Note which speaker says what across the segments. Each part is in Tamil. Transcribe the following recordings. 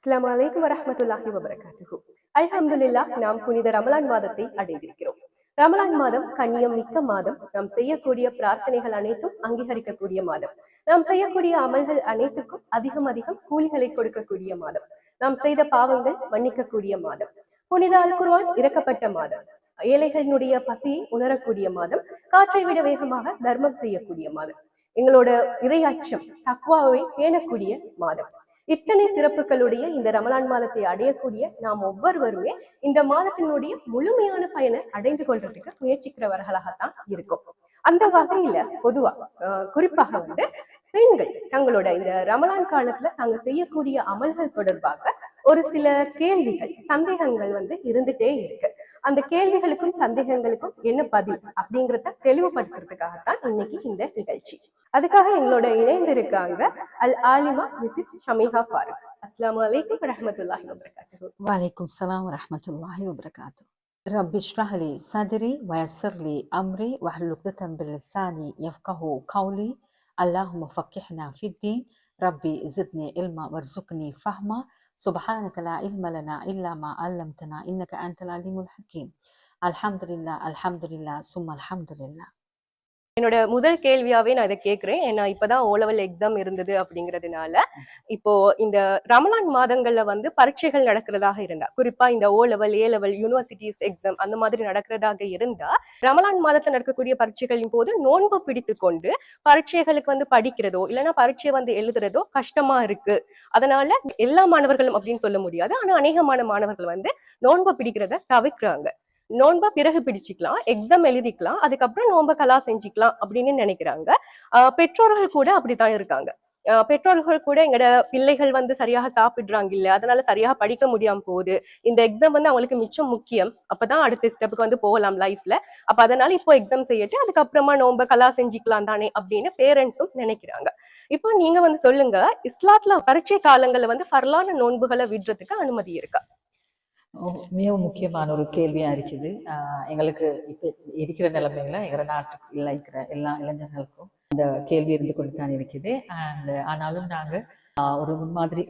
Speaker 1: அஸ்ஸலாமு அலைக்கும் வரஹ்மத்துல்லாஹி வபரகாத்துஹு. அல்ஹம்துலில்லாஹ், நாம் புனித ரமலான் மாதத்தை அடைந்திருக்கிறோம். ரமலான் மாதம் கண்ணியம் மிக்க மாதம். நாம் செய்யக்கூடிய பிரார்த்தனைகள் அனைத்தும் அங்கீகரிக்கக்கூடிய மாதம். நாம் செய்யக்கூடிய அமல்கள் அனைத்துக்கும் அதிகம் அதிகம் கூலிகளை கொடுக்கக்கூடிய மாதம். நாம் செய்த பாவங்கள் மன்னிக்கக்கூடிய மாதம். புனித அல் குர்ஆன் இறக்கப்பட்ட மாதம். ஏழைகளினுடைய பசியை உணரக்கூடிய மாதம். காற்றை விட வேகமாக தர்மம் செய்யக்கூடிய மாதம். எங்களோட இறையச்சம் தக்வாவை பேணக்கூடிய மாதம். இத்தனை சிறப்புகளுடைய இந்த ரமலான் மாதத்தை அடையக்கூடிய நாம் ஒவ்வொருவருமே இந்த மாதத்தினுடைய முழுமையான பயனை அடைந்து கொள்றதுக்கு முயற்சிக்கிறவர்களாகத்தான் இருக்கும். அந்த வகையில பொதுவா குறிப்பாக பெண்கள் தங்களோட இந்த ரமலான் காலத்துல தாங்க செய்யக்கூடிய அமல்கள் தொடர்பாக ஒரு சில கேள்விகள் சந்தேகங்கள் இருந்துட்டே இருக்கு. அந்த கேள்விகளுக்கும் சந்தேகங்களுக்கும் என்ன பதில் அப்படிங்கிறத தெளிவுபடுத்துறதுக்காகத்தான் இன்னைக்கு இந்த நிகழ்ச்சி. அதுக்காக எங்களோட இணைந்து இருக்காங்க அல் ஆலிமா மிஸ்ஸஸ் ஷமீஹா ஃபாரூக். அஸ்ஸலாமு அலைக்கும் வரஹ்மத்துல்லாஹி வபரகாத்துஹு.
Speaker 2: வலைக்கும் ஸலாம் வரஹ்மத்துல்லாஹி வபரகாத்துஹு. ரப்பி இஷ்ரஹ் லி சத்ரி வயஸ்ஸிர் லி அம்ரி வஹ்லுல் உக்ததம் மின் லிசானி யஃப்கஹு கௌலி. அல்லாஹும்ம ஃபக்கிஹ்னா ஃபித்தீன். ரப்பி ஸித்னி இல்மா வர்ஸுக்னி ஃபஹ்மா. சுப்ஹானக லா இல்ம லனா இல்லா மா அல்லம்தனா இன்னக அன்தல் அலீமுல் ஹக்கீம். அல்ஹம்துலில்லாஹ் அல்ஹம்துலில்லாஹ் சும்ம அல்ஹம்துலில்லாஹ்.
Speaker 1: என்னோட முதல் கேள்வியாவே நான் இதை கேட்கிறேன். ஏன்னா இப்பதான் ஓ லெவல் எக்ஸாம் இருந்தது அப்படிங்கிறதுனால இப்போ இந்த ரமலான் மாதங்கள்ல பரீட்சைகள் நடக்கிறதாக இருந்தா, குறிப்பா இந்த O level A level universities exam அந்த மாதிரி நடக்கிறதாக இருந்தா, ரமலான் மாதத்துல நடக்கக்கூடிய பரீட்சைகளின் போது நோன்பு பிடித்து கொண்டு பரீட்சைகளுக்கு படிக்கிறதோ இல்லைன்னா பரீட்சை எழுதுறதோ கஷ்டமா இருக்கு. அதனால எல்லா மாணவர்களும் அப்படின்னு சொல்ல முடியாது, ஆனா அநேகமான மாணவர்கள் நோன்பு பிடிக்கிறத தவிர்க்கிறாங்க. நோன்பா பிறகு பிடிச்சிக்கலாம், எக்ஸாம் எழுதிக்கலாம், அதுக்கப்புறம் நோன்ப கலா செஞ்சுக்கலாம் அப்படின்னு நினைக்கிறாங்க. பெற்றோர்கள் கூட அப்படித்தான் இருக்காங்க. பெற்றோர்கள் கூட எங்கட பிள்ளைகள் சரியாக சாப்பிடுறாங்க இல்ல, அதனால சரியாக படிக்க முடியாம போகுது, இந்த எக்ஸாம் அவங்களுக்கு மிச்சம் முக்கியம், அப்பதான் அடுத்த ஸ்டெப்புக்கு போகலாம் லைஃப்ல, அப்ப அதனால இப்போ எக்ஸாம் செய்யட்டு அதுக்கப்புறமா நோன்ப கலா செஞ்சுக்கலாம் தானே அப்படின்னு பேரண்ட்ஸும் நினைக்கிறாங்க. இப்போ நீங்க சொல்லுங்க, இஸ்லாத்துல பரீட்சை காலங்கள்ல ஃபர்லான நோன்புகளை விடுறதுக்கு அனுமதி இருக்கா?
Speaker 2: மிகவும் முக்கியமான ஒரு கேள்வியா இருக்குது. எங்களுக்கு இப்ப இருக்கிற நிலைமையில எங்களோட நாட்டுக்கு இருக்கிற எல்லா இளைஞர்களுக்கும் இந்த கேள்வி இருந்து கொண்டுதான் இருக்குது. ஆனாலும் நாங்க ஒரு முன்மாதிரி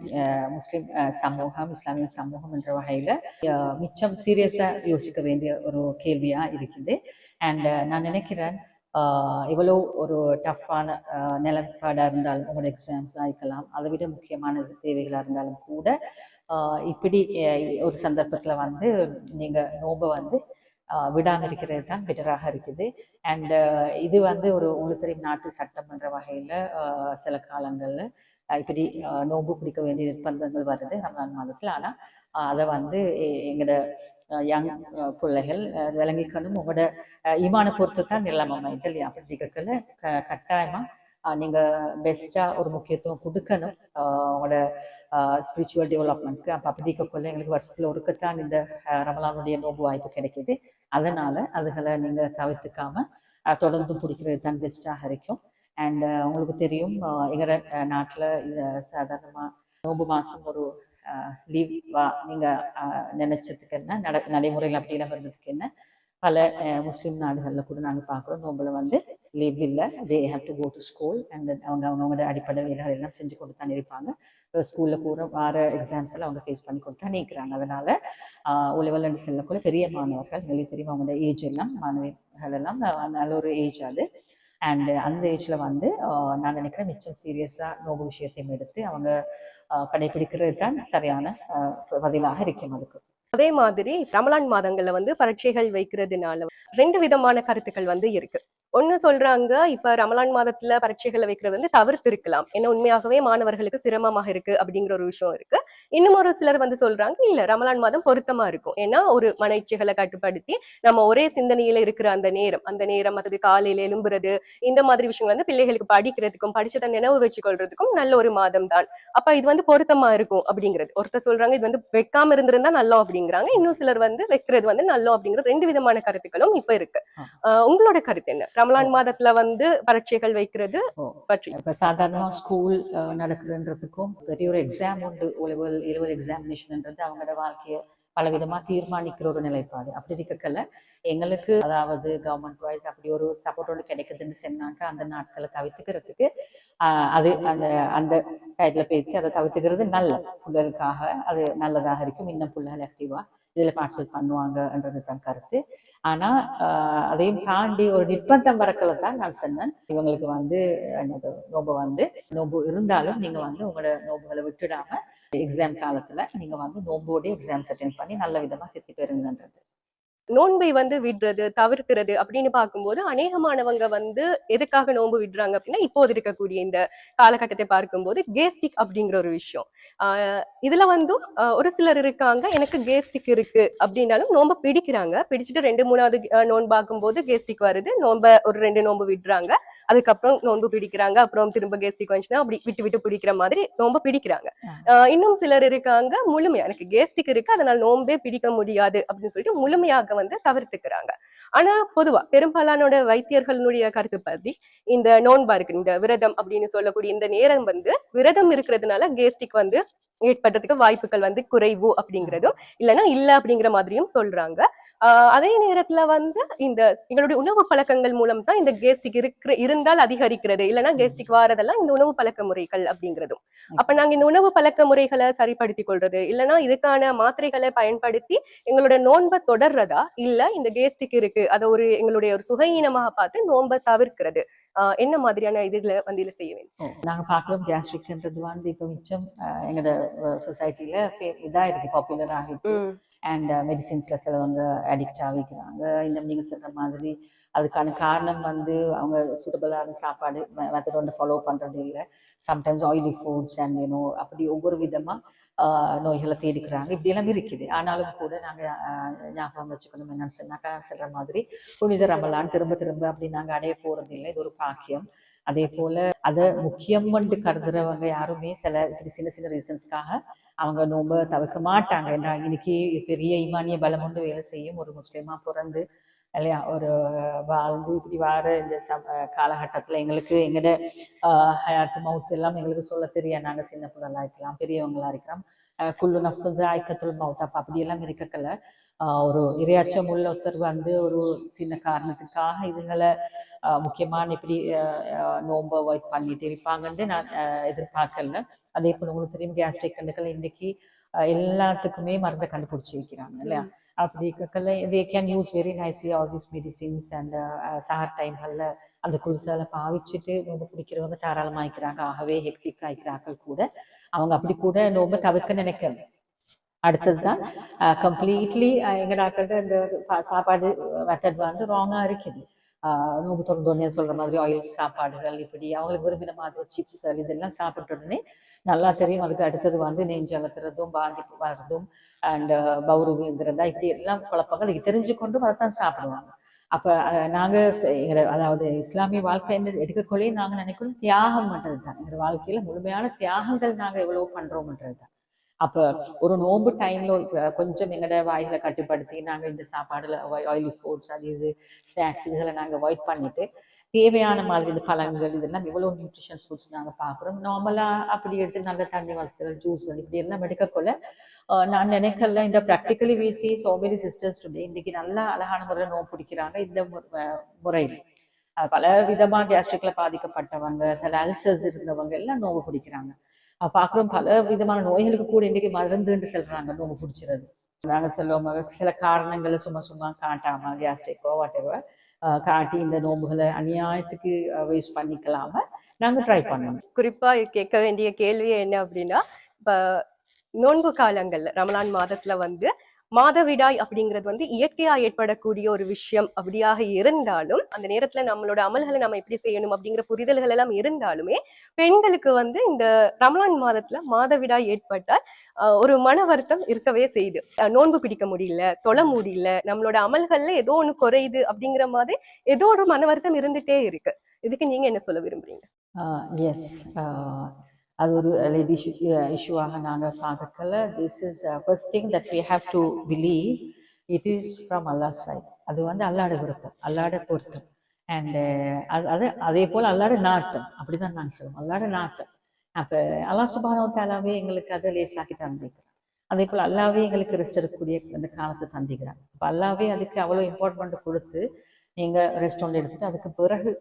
Speaker 2: முஸ்லிம் சமூகம், இஸ்லாமிய சமூகம் என்ற வகையில மிச்சம் சீரியஸா யோசிக்க வேண்டிய ஒரு கேள்வியா இருக்குது. அண்ட் நான் நினைக்கிறேன், இவ்வளோ ஒரு டஃப்பான நிலப்பாடா இருந்தாலும் உங்களோட எக்ஸாம்ஸ் ஆயிக்கலாம், அதை விட முக்கியமான தேவைகளா இருந்தாலும் கூட இப்படி ஒரு சந்தர்ப்பத்துல நீங்க நோன்பை விடாம இருக்கிறது தான் பெட்டராக இருக்குது. அண்ட் இது ஒரு உங்களுக்கு நாட்டு சட்டமன்ற வகையில சில காலங்கள்ல இப்படி நோன்பு பிடிக்க வேண்டிய நிர்பந்தங்கள் வருது ரமலான் மாதத்துல. ஆனா அதை எங்களோட யங் பிள்ளைகள் விளங்கிக்கணும். உங்களோட ஈமான பொறுத்து தான் நிலைமை அமைது இல்லையா? அப்படி இருக்கல கட்டாயமா நீங்க பெஸ்டா ஒரு முக்கியத்துவம் கொடுக்கணும் உங்களோட ஸ்பிரிச்சுவல் டெவலப்மெண்ட்க்கு. அப்போ அப்படி இருக்கக்குள்ள எங்களுக்கு வருஷத்துல ஒருக்கத்தான் இந்த ரமலானுடைய நோன்பு வாய்ப்பு கிடைக்கிது. அதனால அதுகளை நீங்க தவிர்த்துக்காம தொடர்ந்து பிடிக்கிறது தான் பெஸ்டாக இருக்கும். அண்ட் உங்களுக்கு தெரியும், எங்களோட நாட்டுல சாதாரணமா நோன்பு மாசம் ஒரு லீவ் நீங்க நினைச்சதுக்கு என்ன நடைமுறையில் அப்படிலாம் வர்றதுக்கு என்ன, பல முஸ்லீம் நாடுகள்ல கூட நாங்கள் பார்க்குறோம், நோம்புல லீவ் இல்லை, they have to go to school. And அவங்களோட அடிப்படை வேலைகள் எல்லாம் செஞ்சு கொண்டு தான் இருப்பாங்க. ஸ்கூல்ல கூட வார எக்ஸாம்ஸ் எல்லாம் அவங்க ஃபேஸ் பண்ணி கொண்டு தான் நிற்கிறாங்க. அதனால ஒலிவல் செல்லக்குள்ள பெரிய மாணவர்கள் எங்களுக்கு தெரியும், அவங்களோட ஏஜ் எல்லாம் மாணவர்கள் எல்லாம் நல்ல ஒரு ஏஜ் அது. அண்ட் அந்த ஏஜ்ல நான் நினைக்கிறேன் மிச்சம் சீரியஸா நோம்பு விஷயத்தையும் எடுத்து அவங்க கடைபிடிக்கிறது தான் சரியான பதிலாக இருக்கும். அதுக்கு
Speaker 1: அதே மாதிரி ரமலான் மாதங்கள்ல பரீட்சைகள் வைக்கிறதுனால ரெண்டு விதமான கருத்துக்கள் இருக்கு. ஒண்ணு சொல்றாங்க, இப்ப ரமலான் மாதத்துல பரீட்சைகளை வைக்கிறது தவிர்த்து இருக்கலாம், ஏன்னா உண்மையாகவே மாணவர்களுக்கு சிரமமாக இருக்கு அப்படிங்கிற ஒரு விஷயம் இருக்கு. இன்னும் ஒரு சிலர் சொல்றாங்க, இல்ல ரமலான் மாதம் பொருத்தமா இருக்கும், ஏன்னா ஒரு மன இச்சைகளை கட்டுப்படுத்தி நம்ம ஒரே சிந்தனையில இருக்கிற அந்த நேரம் அது காலையில எழும்புறது, இந்த மாதிரி விஷயங்கள் பிள்ளைகளுக்கு படிக்கிறதுக்கும் படிச்சதை நினைவு வச்சுக்கொள்றதுக்கும் நல்ல ஒரு மாதம் தான். அப்ப இது பொருத்தமா இருக்கும் அப்படிங்கிறது. ஒருத்தர் சொல்றாங்க இது வைக்காம இருந்திருந்தா நல்லா அப்படிங்கிறாங்க, இன்னும் சிலர் வைக்கிறது நல்லோம் அப்படிங்கிற ரெண்டு விதமான கருத்துக்களும் இப்ப இருக்கு. உங்களோட கருத்து என்ன ரமலான் மாதத்துல பரீட்சைகள் வைக்கிறது பற்றி?
Speaker 2: இப்ப சாதாரணமா ஸ்கூல் நடக்குதுன்றதுக்கும் பெரிய ஒரு எக்ஸாம் உண்டு, O level A level எக்ஸாமினேஷன்ன்றது அவங்களோட வாழ்க்கையை பலவிதமா தீர்மானிக்கிற ஒரு நிலைப்பாடு. அப்படி இருக்கக்கல எங்களுக்கு அதாவது கவர்மெண்ட் வைஸ் அப்படி ஒரு சப்போர்ட் ஒன்று கிடைக்குதுன்னு சொன்னாக்க அந்த நாட்களை தவிர்த்துக்கிறதுக்கு அது அந்த அந்த சைட்ல போயிட்டு அதை தவிர்த்துக்கிறது நல்ல பிள்ளைகளுக்காக அது நல்லதாக இருக்கும். இன்னும் பிள்ளைகள் ஆக்டிவா இதுல பார்ட்டிசிபேட் பண்ணுவாங்கன்றது தான் கருத்து. ஆனா அதையும் தாண்டி ஒரு நிர்பந்தம் வரக்கல தான் நான் சொன்னேன், இவங்களுக்கு வந்து நோம்பு இருந்தாலும் நீங்க வந்து உங்களோட நோம்புகளை விட்டுடாம எக்ஸாம் காலத்துல நீங்க வந்து நோம்போட எக்ஸாம்ஸ் அட்டென்ட் பண்ணி நல்ல விதமா செத்து பெறுங்கன்றது.
Speaker 1: நோன்பை வந்து விடுறது தவிர்க்கிறது அப்படின்னு பார்க்கும்போது அநேகமானவங்க வந்து எதுக்காக நோன்பு விடுறாங்க அப்படின்னா இப்போது இருக்கக்கூடிய இந்த காலகட்டத்தை பார்க்கும்போது கேஸ்டிக் அப்படிங்கிற ஒரு விஷயம். இதுல வந்து ஒரு சிலர் இருக்காங்க எனக்கு கேஸ்டிக் இருக்கு அப்படின்னாலும் நோன்பை பிடிக்கிறாங்க, பிடிச்சிட்டு 2 3வது நோன்பு போது கேஸ்டிக் வருது, நோன்பை ஒரு 2 நோன்பு விடுறாங்க, அதுக்கப்புறம் நோன்பு பிடிக்கிறாங்க, அப்புறம் திரும்ப கேஸ்டிக் வந்துச்சுன்னா அப்படி விட்டு விட்டு பிடிக்கிற மாதிரி நோன்பை பிடிக்கிறாங்க. இன்னும் சிலர் இருக்காங்க முழுமையா எனக்கு கேஸ்டிக் இருக்கு அதனால நோன்பே பிடிக்க முடியாது அப்படின்னு சொல்லிட்டு முழுமையாக வந்து தவிர்த்துக்கிறாங்க. ஆனா பொதுவா பெரும்பாலானோட வைத்தியர்களுடைய கருத்துப்படி இந்த நோன்பா இருக்கு இந்த விரதம் அப்படின்னு சொல்லக்கூடிய இந்த நேரம் வந்து விரதம் இருக்கிறதுனால கேஸ்டிக் வந்து ஏற்படுறதுக்கு வாய்ப்புகள் வந்து குறைவு அப்படிங்கிறதும் இல்லைன்னா இல்ல அப்படிங்கிற மாதிரியும் சொல்றாங்க. அதே நேரத்துல வந்து இந்த எங்களுடைய உணவு பழக்கங்கள் மூலம் தான் இந்த கேஸ்டிக் இருந்தால் அதிகரிக்கிறது, இல்லைன்னா கேஸ்டிக் வாரதெல்லாம் இந்த உணவு பழக்க முறைகள் அப்படிங்கிறதும். அப்ப நாங்க இந்த உணவு பழக்க முறைகளை சரிப்படுத்தி கொள்றது இல்லைன்னா இதுக்கான மாத்திரைகளை பயன்படுத்தி எங்களோட நோன்பை தொடர்றதா இல்ல இந்த கேஸ்டிக் இருக்கு அதை எங்களுடைய ஒரு சுகையீனமாக பார்த்து நோன்பை தவிர்க்கிறது என்ன மாதிரியான இதுல வந்து இதுல செய்ய வேண்டும்?
Speaker 2: நாங்க பாக்குறோம் கேஸ்ட்ரிக்ன்றது வந்து இப்போ மிச்சம் எங்களோட சொசைட்டில இதா இருக்கு, பாப்புலர் ஆகிட்டு. அண்ட் மெடிசின்ஸ்ல சிலவங்க அடிக்ட் ஆகிக்கிறாங்க. இந்த நீங்க சொல்ற மாதிரி அதுக்கான காரணம் வந்து அவங்க சூட்டபிளான சாப்பாடு மெத்தட் ஒன்று ஃபாலோ பண்றது இல்லை. சம்டைம்ஸ் ஆயிலி ஃபுட்ஸ் அண்ட் அப்படி ஒவ்வொரு விதமா நோய்களை தேடிக்கிறாங்க. இப்படி எல்லாம் இருக்குது. ஆனாலும் கூட நாங்க ஞாபகம் வச்சுக்கணும் என்னன்னு சொன்னாக்கா சொல்ற மாதிரி புனித ரமலான் திரும்ப திரும்ப அப்படி நாங்க அடைய போறது இல்லை. இது ஒரு பாக்கியம். அதே போல அதை முக்கியம் என்று கருதுறவங்க யாருமே இப்படி சின்ன சின்ன ரீசன்ஸ்க்காக அவங்க நோம்ப தவிர்க்க மாட்டாங்க. ஏன்னா இன்னைக்கு பெரிய ஈமானிய பலம் கொண்டு வேலை செய்யும் ஒரு முஸ்லீமா பிறந்து இல்லையா ஒரு வாழ்ந்து இப்படி வார இந்த காலகட்டத்துல எங்களுக்கு எங்களோட ஹயாத்து மவுத்து எல்லாம் எங்களுக்கு சொல்ல தெரியாது. நாங்க சின்ன பிள்ளைகளா இருக்கலாம், பெரியவங்களா இருக்கலாம். குள்ளு நஃப்ஸு ஸாயிகத்துல் மவுத். அப்ப அப்படியெல்லாம் இருக்கக்கல ஒரு இரையாச்சம் உள்ள ஒருத்தர் வந்து ஒரு சின்ன காரணத்துக்காக இதுங்களை முக்கியமான இப்படி நோன்பை அவாய்ட் பண்ணிட்டு இருப்பாங்கன்னு நான் எதிர்பார்க்கல. அதே போல உங்களுக்கு தெரியும் கேஸ்ட்ரிக் கண்டுக்கள் இன்னைக்கு எல்லாத்துக்குமே மருந்தை கண்டுபிடிச்சி வைக்கிறாங்க இல்லையா. அப்படி இருக்கக்கல they can use very nicely all these medicines and சஹர் டைம்களில் அந்த குளிர்சால பாவிச்சுட்டு நோம்பு பிடிக்கிறவங்க தாராளமாயிக்கிறாங்க. ஆகவே ஹெக்டிக் ஆகிக்கிறார்கள் கூட அவங்க அப்படி கூட நோம்பை தவிர்க்க நினைக்கல. அடுத்ததுதான் கம்ப்ளீட்லி எங்க டாக்டர் இந்த சாப்பாடு மெத்தட் வந்து ராங்கா இருக்குது. நோம்பு தொடர்ந்து சொல்ற மாதிரி ஆயில் சாப்பாடுகள் இப்படி அவங்களுக்கு விரும்பின மாதிரி சிப்ஸ் இதெல்லாம் சாப்பிட்ட உடனே நல்லா தெரியும் அதுக்கு அடுத்தது வந்து நெஞ்சு அழுத்துறதும் பாந்தி வர்றதும் அண்ட் பௌருவிங்கிறதா இப்படி எல்லாம் குழப்பங்கள் இதுக்கு தெரிஞ்சு கொண்டும் அதைத்தான் சாப்பிடுவாங்க. அப்ப நாங்க அதாவது இஸ்லாமிய வாழ்க்கை எடுக்கக்கொள்ளே நாங்க நினைக்கணும் தியாகம் பண்றது தான். எங்க வாழ்க்கையில முழுமையான தியாகங்கள் நாங்க எவ்வளவு பண்றோம்ன்றது தான். அப்ப ஒரு நோம்பு டைம்ல கொஞ்சம் எங்களோட வாய்களை கட்டுப்படுத்தி நாங்க இந்த சாப்பாடுல ஆயிலி ஃபுட்ஸ் அது இது ஸ்நாக்ஸ் இதெல்லாம் நாங்க அவாய்ட் பண்ணிட்டு தேவையான மாதிரி இந்த பழங்கள் இதெல்லாம் எவ்வளவு நியூட்ரிஷன் ஃபுட்ஸ் நாங்க பாக்குறோம். நார்மலா அப்படி எடுத்து நல்ல தண்ணி வசதிகள் ஜூஸ் இப்படி எல்லாம் எடுக்கக்குள்ள நான் நினைக்கல இந்த practically we see so many sisters today இன்னைக்கு நல்லா அழகான முறையில் நோம்பு பிடிக்கிறாங்க. இந்த முறையில் பல விதமா கேஸ்ட்ரிக்ல பாதிக்கப்பட்டவங்க சில அல்சர்ஸ் இருந்தவங்க எல்லாம் நோம்பு பிடிக்கிறாங்க. பார்க்குறோம் பல விதமான நோய்களுக்கு கூட இன்னைக்கு மருந்துன்னு சொல்றாங்க நோம்பு பிடிச்சிறது. நாங்க சொல்லுவோம் சில காரணங்களை சும்மா காட்டாம கேஸ்ட்ரிக்கோ வாட்டெவர் காட்டி இந்த நோம்புகளை அநியாயத்துக்கு வேஸ்ட் பண்ணிக்கலாம நாங்க ட்ரை பண்ணோம்.
Speaker 1: குறிப்பா கேட்க வேண்டிய கேள்வி என்ன அப்படின்னா, இப்ப நோன்பு காலங்கள்ல ரமலான் மாதத்துல வந்து மாதவிடாய் அப்படிங்கிறது வந்து இயற்கையா ஏற்படக்கூடிய ஒரு விஷயம் அப்படியாக இருந்தாலும் அந்த நேரத்துல நம்மளோட அமல்களை நம்ம எப்படி செய்யணும் அப்படிங்கிற புரிதல்கள் எல்லாம் இருந்தாலுமே பெண்களுக்கு வந்து இந்த ரமலான் மாதத்துல மாதவிடாய் ஏற்பட்டால் ஒரு மன வருத்தம் இருக்கவே செய்யுது. நோன்பு பிடிக்க முடியல, தொழ முடியல, நம்மளோட அமல்கள்ல ஏதோ ஒண்ணு குறையுது அப்படிங்கிற மாதிரி ஏதோ ஒரு மன வருத்தம் இருந்துட்டே இருக்கு. இதுக்கு நீங்க என்ன சொல்ல விரும்புறீங்க?
Speaker 2: எஸ், அது ஒரு லேடி இஷ்யூவாக நாங்கள் பார்க்கல. This is first thing that we have to believe it is from Allah side. அது வந்து அல்லாட விருப்பம், அல்லாட பொருத்தம். அண்ட் அதே போல் அல்லாட நாட்டம். அப்படிதான் நான் சொல்லுவோம், அல்லாட நாட்டம். அப்போ அல்லாஹ் சுப்ஹானஹு வ தஆலாவே எங்களுக்கு அதை லேசாக்கி தந்திருக்கிறோம். அதே போல் அல்லாவே எங்களுக்கு ரெஸ்ட் எடுக்கக்கூடிய அந்த காலத்தை தந்திக்கிறாங்க. அப்போ அல்லாவே அதுக்கு அவ்வளோ இம்பார்ட்டன்ட் கொடுத்து நீங்கள் ரெஸ்ட் ஒன்று எடுத்துட்டு அதுக்கு பிறகு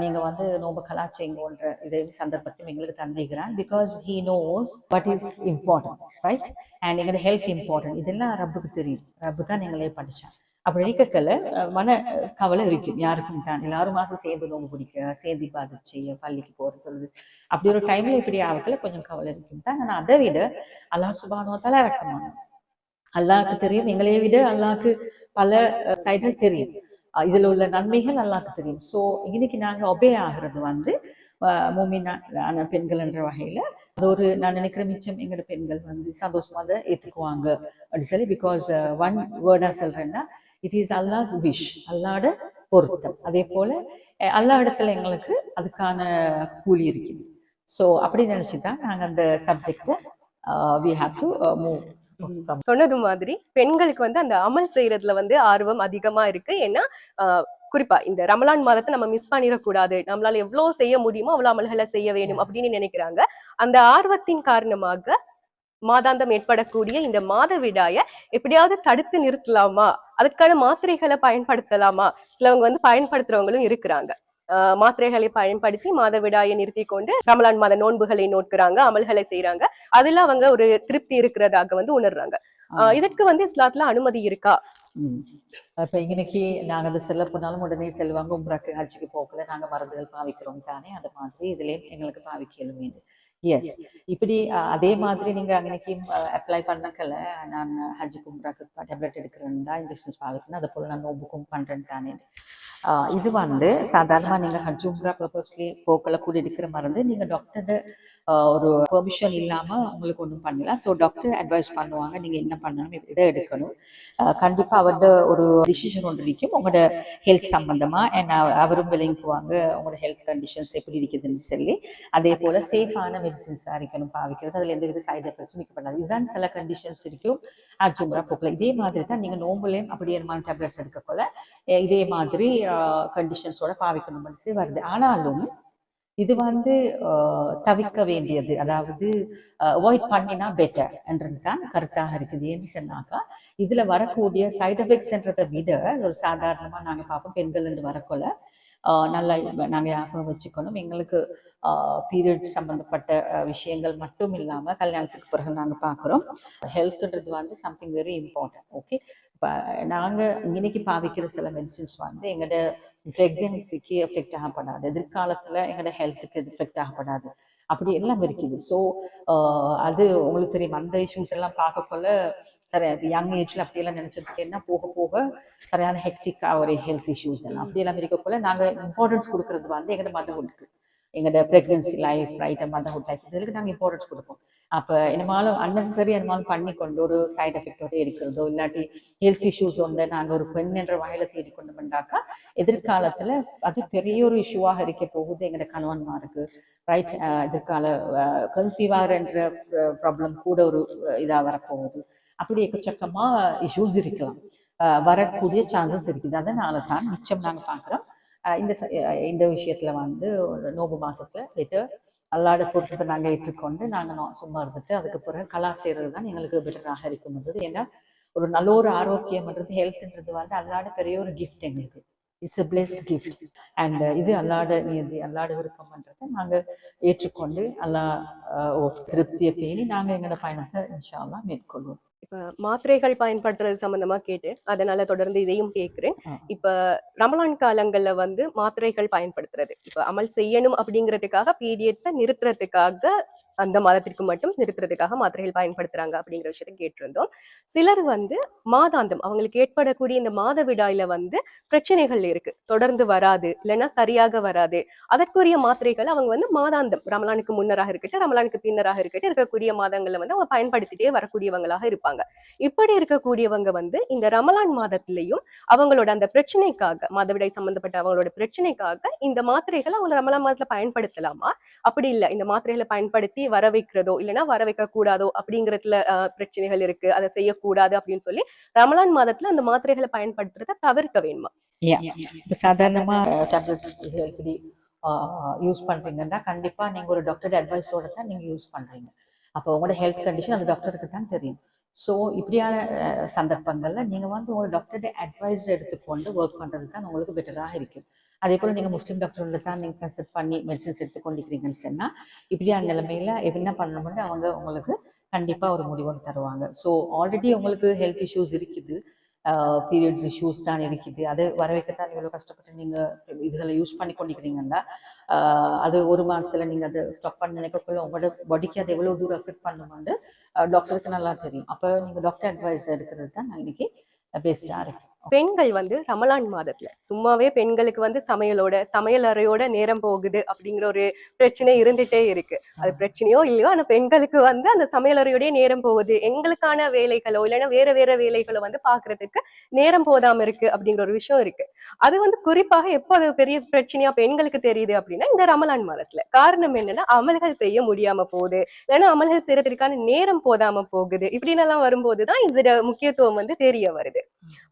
Speaker 2: நீங்கள் வந்து நோம்பு கலாச்சைங்கோன்ற இதே சந்தர்ப்பத்தையும் எங்களுக்கு தந்திக்கிறான். Because he knows what is important, right? And எங்களோட ஹெல்த் இம்பார்ட்டன்ட், இதெல்லாம் ரப்புக்கு தெரியும். ரப்பு தான் எங்களே படித்தான். அப்படி இருக்கக்கல மன கவலை இருக்கும் யாருக்கும் தான். எல்லாரும் மாதம் சேர்ந்து நோம்பு பிடிக்க, சேர்ந்து பாது செய்ய, பள்ளிக்கு போகிறது, அப்படி ஒரு டைம்ல இப்படி ஆகல கொஞ்சம் கவலை இருக்கும் தான். ஆனால் அதை விட அல்லாஹ் சுப்ஹானஹு வ தஆலா இரக்கமானவன். அல்லாஹ்க்கு தெரியும், எங்களையே விட அல்லாஹ்க்கு பல சைடில் தெரியும். இதுல உள்ள நன்மைகள் அல்லாஹ்க்கு தெரியும். ஸோ இன்னைக்கு நாங்கள் ஒபே ஆகிறது வந்து மூமினான பெண்கள் என்ற வகையில அது ஒரு, நான் நினைக்கிற மிச்சம் எங்களோட பெண்கள் வந்து சந்தோஷமா அதை ஏற்றுக்குவாங்க அப்படி சொல்லி. பிகாஸ் ஒன் வேர்டா சொல்றேன்னா, இட் இஸ் அல்லாஹ்ஸ் விஷ், அல்லாஹ்வோட பொருத்தம். அதே போல அல்லாஹ் இடத்துல எங்களுக்கு அதுக்கான கூலி இருக்குது. ஸோ அப்படி நினைச்சுதான் நாங்கள் அந்த சப்ஜெக்டை வி ஹாவ் டு மூவ்.
Speaker 1: சொன்னது மாதிரி பெண்களுக்கு வந்து அந்த அமல் செய்யறதுல வந்து ஆர்வம் அதிகமா இருக்கு. ஏன்னா குறிப்பா இந்த ரமலான் மாதத்தை நம்ம மிஸ் பண்ணிடக்கூடாது, நம்மளால எவ்வளவு செய்ய முடியுமோ அவ்வளவு அமல்களை செய்ய வேண்டும் அப்படின்னு நினைக்கிறாங்க. அந்த ஆர்வத்தின் காரணமாக மாதாந்தம் ஏற்படக்கூடிய இந்த மாதவிடாய எப்படியாவது தடுத்து நிறுத்தலாமா, அதுக்கான மாத்திரைகளை பயன்படுத்தலாமா? சிலவங்க வந்து பயன்படுத்துறவங்களும் இருக்கிறாங்க. மாத்திரைகளை பயன்படுத்தி மாதவிடாயை நிறுத்தி கொண்டு ரமலான் மாத நோன்புகளை நோக்குறாங்க, அமல்களை செய்யறாங்க. அதுல அவங்க ஒரு திருப்தி இருக்கிறதாக வந்து உணர்றாங்க. இதற்கு வந்து இஸ்லாத்துல அனுமதி இருக்கா?
Speaker 2: இப்ப இன்னைக்கு நாங்க அதை செல்ல போனாலும் உடனே செல்வாங்க, உம்ராக்கு ஹஜ்ஜுக்கு போகல நாங்க மருந்துகள் பாவிக்கிறோம் தானே, அது மாதிரி இதுலயும் எங்களுக்கு பாவிக்கலும். எஸ், இப்படி அதே மாதிரி நீங்க அன்னைக்கு அப்ளை பண்ணக்கல, நான் ஹஜ்ஜுக்கு உம்ராக்கு டேப்லெட் எடுக்கிறேன்னா இன்ஜெக்ஷன்ஸ் பாவிக்கணும், அதை போல நான் நோம்புக்கும் பண்றேன் தானே. இது வந்து சாதாரணமா நீங்க ஹஜ் உம்ரா பர்பஸ்லி போக்கல கூட எடுக்கிற மருந்து நீங்க டாக்டர் ஒரு பெர்மிஷன் இல்லாம உங்களுக்கு ஒன்றும் பண்ணலாம். ஸோ டாக்டர் அட்வைஸ் பண்ணுவாங்க நீங்க என்ன பண்ணணும், இதை எடுக்கணும். கண்டிப்பா அவரோட ஒரு டிசிஷன் ஒன்று இருக்கும் உங்களோட ஹெல்த் சம்பந்தமா. அண்ட் அவரும் விளங்குவாங்க உங்களோட ஹெல்த் கண்டிஷன்ஸ் எப்படி இருக்குதுன்னு சொல்லி. அதே போல சேஃபான மெடிசின்ஸா இருக்கணும் பாவிக்கிறது, அதுல எந்த வித சைட் எஃபெக்ட்ஸும் இருக்கப்படாது. இதுதான் சில கண்டிஷன்ஸ் இருக்கும் ஹஜ் உம்ரா போக்கல. இதே மாதிரி தான் நீங்க நோம்புலையும் அப்படி என்னமான டேப்லெட்ஸ் எடுக்கக்குள்ள இதே மாதிரி கண்டிஷன்ஸோட பாவிக்கணும்னு சொல்லி வருது. ஆனாலும் இது வந்து தவிர்க்க வேண்டியது, அதாவது அவாய்ட் பண்ணினா பெட்டர் என்றதுதான் கருத்தாக இருக்குது. ஏன்னு சொன்னாக்கா இதுல வரக்கூடிய சைட் எஃபெக்ட்ஸ்ன்றதை விட ஒரு சாதாரணமா நாங்க பார்ப்போம் பெண்கள் என்று வரக்குள்ள நல்லா நாங்க ஞாபகம் வச்சுக்கணும். எங்களுக்கு பீரியட் சம்பந்தப்பட்ட விஷயங்கள் மட்டும் இல்லாம கல்யாணத்துக்கு பிறகு நாங்க பார்க்குறோம் ஹெல்த்ன்றது வந்து சம்திங் வெரி இம்பார்ட்டன்ட். ஓகே, இப்போ நாங்கள் இன்னைக்கு பாவிக்கிற சில மெடிசின்ஸ் வந்து எங்களோட ப்ரெக்னன்சிக்கு எஃபெக்ட் ஆகப்படாது, எதிர்காலத்தில் எங்களோட ஹெல்த்துக்கு எஃபெக்ட் ஆகப்படாது, அப்படி எல்லாம் இருக்குது. ஸோ அது உங்களுக்கு தெரியும், அந்த இஷ்யூஸ் எல்லாம் பார்க்கக்குள்ள சரி அது யங் ஏஜ்ல அப்படியெல்லாம் நினைச்சிட்டு என்ன போக போக சரியான ஹெக்டிக்காக ஒரு ஹெல்த் இஷ்யூஸ் எல்லாம் அப்படியெல்லாம் இருக்கக்குள்ள நாங்கள் இம்பார்ட்டன்ஸ் கொடுக்கறது வந்து எங்களோட மதர்ஹுட்க்கு, எங்களோட pregnancy life, right, motherhood life, இதுக்கு நாங்கள் இம்பார்ட்டன்ஸ் கொடுப்போம். அப்போ என்னமாலும் அன்னெசரி என்னமாலும் பண்ணி கொண்டு ஒரு சைட் எஃபெக்டோட இருக்கிறதோ இல்லாட்டி ஹெல்த் இஷ்யூஸ் ஒன்று நாங்கள் ஒரு பெண் என்ற வகையில தேடி கொண்டு வந்தாக்கா எதிர்காலத்தில் அது பெரிய ஒரு இஷ்யூவாக இருக்க போகுது எங்களோட கணவன்மாருக்கு, ரைட்? எதிர்கால கன்சீவ் ஆகிற ப்ராப்ளம் கூட ஒரு இதாக வரப்போகுது. அப்படி எக்கச்சக்கமா இஷ்யூஸ் இருக்கலாம், வரக்கூடிய சான்சஸ் இருக்குது. அதனால தான் மிச்சம் நாங்கள் பார்க்குறோம் இந்த விஷயத்துல வந்து நோம்பு மாசத்துல லிட்டர் அல்லாட பொருத்தத்தை நாங்கள் ஏற்றுக்கொண்டு நாங்கள் சும்மா இருந்துட்டு அதுக்கு பிறகு கலா செய்யறது தான் எங்களுக்கு பெட்டராக இருக்கும்ன்றது. ஏன்னா ஒரு நல்ல ஒரு ஆரோக்கியம்ன்றது ஹெல்த்ன்றது வந்து அல்லாட பெரிய ஒரு கிஃப்ட் எங்களுக்கு. It's a blessed gift. And இது அல்லாட நியதி, அல்லாட விருப்பம்ன்றதை நாங்கள் ஏற்றுக்கொண்டு அல்லா திருப்தியை பேணி நாங்கள் எங்களோட பயணத்தை இன்ஷா அல்லாஹ் மேற்கொள்வோம்.
Speaker 1: இப்ப மாத்திரைகள் பயன்படுத்துறது சம்பந்தமா கேட்டு அதனால தொடர்ந்து இதையும் கேட்கிறேன். இப்ப ரமலான் காலங்கள்ல வந்து மாத்திரைகள் பயன்படுத்துறது, இப்ப அமல் செய்யணும் அப்படிங்கிறதுக்காக பீரியட்ஸை நிறுத்துறதுக்காக அந்த மாதத்திற்கு மட்டும் நிறுத்துறதுக்காக மாத்திரைகள் பயன்படுத்துறாங்க அப்படிங்கிற விஷயத்தை கேட்டிருந்தோம். சிலர் வந்து மாதாந்தம் அவங்களுக்கு ஏற்படக்கூடிய இந்த மாதவிடாயில வந்து பிரச்சனைகள் இருக்கு, தொடர்ந்து வராது, இல்லைன்னா சரியாக வராது, அதற்குரிய மாத்திரைகள் அவங்க வந்து மாதாந்தம் ரமலானுக்கு முன்னராக இருக்கட்டும் ரமலானுக்கு பின்னராக இருக்கட்டும் இருக்கக்கூடிய மாதங்கள்ல வந்து அவங்க பயன்படுத்திட்டே வரக்கூடியவங்களாக இருப்பாங்க. இப்படி இருக்கக்கூடியவங்க வந்து இந்த ரமலான் மாதத்திலையும் அவங்களோட அந்த பிரச்சனைக்காக, மாதவிடாய் சம்பந்தப்பட்ட அவங்களோட பிரச்சனைக்காக இந்த மாத்திரைகளை அவங்க ரமலான் மாதத்துல பயன்படுத்தலாமா? அப்படி இல்லை இந்த மாத்திரைகளை பயன்படுத்தி வர வைக்கிறதோ இல்லைன்னா வர வைக்க கூடாதோ அப்படிங்கிறதுல பிரச்சனைகள் இருக்கு, அதை செய்யக்கூடாது அப்படின்னு சொல்லி ரமலான் மாதத்துல அந்த மாத்திரைகளை பயன்படுத்துறத தவிர்க்க வேணுமா?
Speaker 2: இப்போ சாதாரணமா டேப்லெட் இப்படி யூஸ் பண்றீங்கன்னா கண்டிப்பா நீங்க ஒரு டாக்டர் அட்வைஸோட தான் நீங்க யூஸ் பண்றீங்க. அப்போ உங்களோட ஹெல்த் கண்டிஷன் அந்த டாக்டருக்கு தான் தெரியும். ஸோ இப்படியான சந்தர்ப்பங்களில் நீங்கள் வந்து உங்களோட டாக்டருடைய அட்வைஸ் எடுத்துக்கொண்டு ஒர்க் பண்ணுறது தான் உங்களுக்கு பெட்டராக இருக்கும். அதே போல் நீங்கள் முஸ்லீம் டாக்டர்ல தான் நீங்கள் கன்சல்ட் பண்ணி மெடிசன்ஸ் எடுத்துக்கொண்டிருக்கிறீங்கன்னு சொன்னால் இப்படியான நிலைமையில் என்ன பண்ணணும்னு அவங்க உங்களுக்கு கண்டிப்பாக ஒரு முடிவு தருவாங்க. ஸோ ஆல்ரெடி உங்களுக்கு ஹெல்த் இஷ்யூஸ் இருக்குது, பீரியட்ஸ் இஷ்யூஸ் தான் இருக்குது, அது வர வைக்கத்தான் இவ்வளோ கஷ்டப்பட்டு நீங்கள் இதுகளை யூஸ் பண்ணி கொண்டிருக்கிறீங்கன்னா அது ஒரு மாதத்தில் நீங்கள் அதை ஸ்டாப் பண்ண நினைக்கக்குள்ள உங்களோட பாடிக்கு அது எவ்வளோ தூரம் எஃபெக்ட் பண்ணுமெண்டு டாக்டருக்கு நல்லா தெரியும். அப்போ நீங்கள் டாக்டர் அட்வைஸ் எடுக்கிறது தான் நான் இன்னைக்கு பெஸ்ட்டாக இருக்கு.
Speaker 1: பெண்கள் வந்து ரமலான் மாதத்துல சும்மாவே பெண்களுக்கு வந்து சமையல் அறையோட நேரம் போகுது அப்படிங்கிற ஒரு பிரச்சனை இருந்துட்டே இருக்கு. அது பிரச்சனையோ இல்லையோ, ஆனா பெண்களுக்கு வந்து அந்த சமையல் அறையோடய நேரம் போகுது, எங்களுக்கான வேலைகளோ இல்லைன்னா வேற வேலைகளோ வந்து பாக்குறதுக்கு நேரம் போதாம இருக்கு அப்படிங்கிற ஒரு விஷயம் இருக்கு. அது வந்து குறிப்பாக எப்போ அது பெரிய பிரச்சனையா பெண்களுக்கு தெரியுது அப்படின்னா இந்த ரமலான் மாதத்துல. காரணம் என்னன்னா அமல்கள் செய்ய முடியாம போகுது, இல்லைன்னா அமல்கள் செய்யறதுக்கான நேரம் போதாம போகுது, இப்படின்னு எல்லாம் வரும்போதுதான் இதோட முக்கியத்துவம் வந்து தெரிய வருது.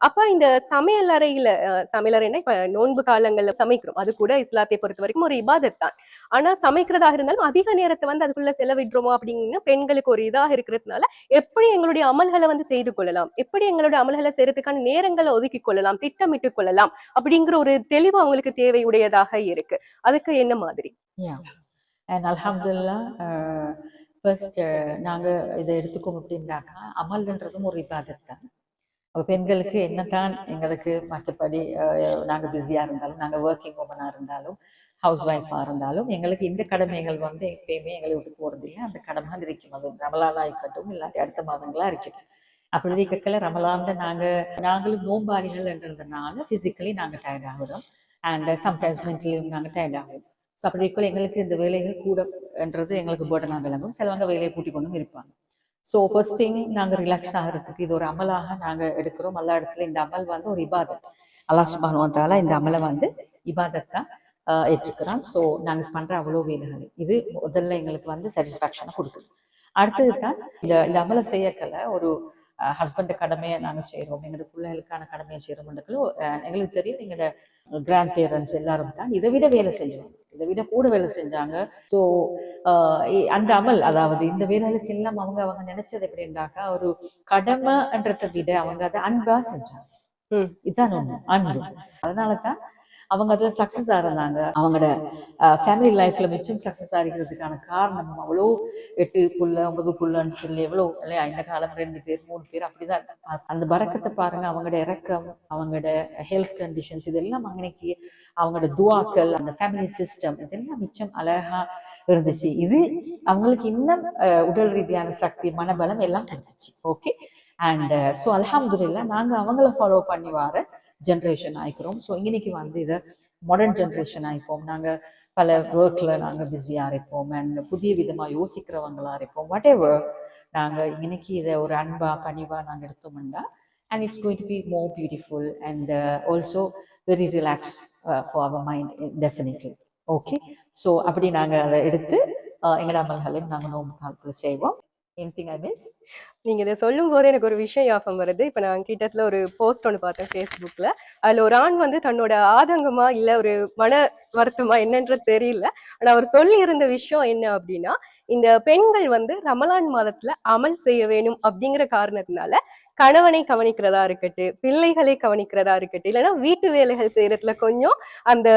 Speaker 1: அப்ப இந்த சமையலறைனா இப்ப நோன்பு காலங்கள்ல சமைக்கிறோம், அது கூட இஸ்லாத்தை பொறுத்த வரைக்கும் ஒரு இபாதத் தான். ஆனா சமைக்கிறதாக இருந்தாலும் அதிக நேரத்தை வந்து அதுக்குள்ள செலவிடுறோமோ அப்படின்னா பெண்களுக்கு ஒரு இதாக இருக்கிறதுனால எப்படி எங்களுடைய அமல்களை வந்து செய்து கொள்ளலாம், எப்படி எங்களுடைய அமல்களை செய்யறதுக்கான நேரங்களை ஒதுக்கி கொள்ளலாம், திட்டமிட்டு கொள்ளலாம் அப்படிங்கிற ஒரு தெளிவு அவங்களுக்கு தேவையுடையதாக இருக்கு. அதுக்கு என்ன மாதிரி?
Speaker 2: அல்ஹம்துலில்லாஹ், ஃபர்ஸ்ட் நாங்க இதை எடுத்துக்கோம் அப்படின்னாக்கா அமல்ன்றதும் ஒரு இபாதத் தான். பெண்களுக்கு என்னதான் எங்களுக்கு மற்றபடி நாங்கள் பிஸியாக இருந்தாலும், நாங்கள் ஒர்க்கிங் உமனாக இருந்தாலும், ஹவுஸ் ஒய்ஃபாக இருந்தாலும் எங்களுக்கு இந்த கடமைகள் வந்து எப்பயுமே எங்களை விட்டு போகிறது இல்லை. அந்த கடமை இருக்கும். அது ரமலானாக இருக்கட்டும், இல்லாட்டி அடுத்த மாதங்களாக இருக்கட்டும். அப்படி இருக்கல ரமலான்ல நாங்களும் நோம்பாளிகள்ன்றதுனால ஃபிசிக்கலி நாங்கள் டயர்ட் ஆகிறோம், அண்ட் சம்டைம்ஸ் மென்டலியும் நாங்கள் டயர்ட் ஆகும். ஸோ அப்படி இருக்கல எங்களுக்கு இந்த வேலைகள் கூடன்றது எங்களுக்கு போர்டனாக விளங்கும். சிலவங்க வேலையை கூட்டி கொண்டும் இருப்பாங்க. ஸோ ஃபர்ஸ்ட் திங் நாங்கள் ரிலாக்ஸ் ஆகிறதுக்கு இது ஒரு அமலாக நாங்கள் எடுக்கிறோம். எல்லா இடத்துல இந்த அமல் வந்து ஒரு இபாதத். அல்லாஹ் சுப்ஹானஹு வ தஆலா இந்த அமலை வந்து இபாதத்தான் ஏற்றுக்கிறான். ஸோ நாங்கள் பண்ணுற அவ்வளோ வேலைகள் இது முதல்ல எங்களுக்கு வந்து சாட்டிஸ்ஃபேக்ஷனை கொடுக்குது. அடுத்தது தான் இந்த அமலை செய்யக்கல ஒரு ஹஸ்பண்ட் கடமையை நாங்கள் செய்கிறோம், எங்களோட பிள்ளைகளுக்கான கடமையை செய்கிறோம்ன்றதுல எங்களுக்கு தெரியும் எங்களோட கிராண்ட் பேரண்ட்ஸ் எல்லாரும் தான் இதை விட வேலை செஞ்சோம், இதை விட கூட வேலை செஞ்சாங்க. ஸோ அந்த அமல், அதாவது இந்த வேலைகளுக்கு எல்லாம் அவங்க நினைச்சது எப்படின்னாக்கா ஒரு கடமைன்றதை விட அவங்க அதை அன்பா செஞ்சாங்க. இதுதான் ஒண்ணு அன்பு. அதனாலதான் அவங்க அதுல சக்சஸ் இருந்தாங்க. அவங்களோட ஃபேமிலி லைஃப்ல மிச்சம் சக்சஸ் ஆகிறதுக்கான காரணம் அவ்வளோ 8 புள்ள 9 புள்ளன்னு சொல்லி எவ்வளோ இல்லையா, இந்த காலம் 2 பேர் 3 பேர் அப்படிதான். அந்த பரக்கத்தை பாருங்க, அவங்களோட இறக்கம், அவங்களோட ஹெல்த் கண்டிஷன்ஸ், இதெல்லாம் அன்னைக்கு அவங்களோட துவாக்கள், அந்த ஃபேமிலி சிஸ்டம், இதெல்லாம் மிச்சம் அழகா இருந்துச்சு. இது அவங்களுக்கு இன்னும் உடல் ரீதியான சக்தி, மனபலம் எல்லாம் கொடுத்துச்சு. ஓகே, அண்ட் ஸோ அல்ஹம்துலில்லாஹ் நாங்க அவங்கள ஃபாலோ பண்ணி வர ஜென்ரேஷன் ஆயிக்கிறோம். ஸோ இன்னைக்கு வந்து இதை மாடர்ன் ஜென்ரேஷன் ஆயிப்போம். நாங்கள் பல ஒர்க்ல நாங்கள் பிஸியாக இருப்போம், அண்ட் புதிய விதமாக யோசிக்கிறவங்களா இருப்போம். வாட் எவர் நாங்கள் இன்னைக்கு இதை ஒரு அன்பா பணிவா நாங்கள் எடுத்தோம்னா, and it's going to be more beautiful and also very relax for our mind definitely. Okay, so அப்படி நாங்கள் அதை எடுத்து எங்களோட அமல்களையும் நாங்கள் நோம்பு காலத்தில் செய்வோம். Anything I miss?
Speaker 1: நீங்க இதை சொல்லும் போது எனக்கு ஒரு விஷயம் ஞாபகம் வருது. இப்ப நான் கிட்டத்துல ஒரு போஸ்ட் ஒன்று பார்த்தேன் ஃபேஸ்புக்ல. அதுல ஒரு ஆண் வந்து தன்னோட ஆதங்கமா இல்ல ஒரு மன வருத்தமா என்னன்றது தெரியல, ஆனா அவர் சொல்லி இருந்த விஷயம் என்ன அப்படின்னா, இந்த பெண்கள் வந்து ரமலான் மாதத்துல அமல் செய்ய வேணும் அப்படிங்கிற காரணத்தினால கணவனை கவனிக்கிறதா இருக்கட்டும், பிள்ளைகளை கவனிக்கிறதா இருக்கட்டும், இல்லைன்னா வீட்டு வேலைகள் செய்யறதுல கொஞ்சம் அந்த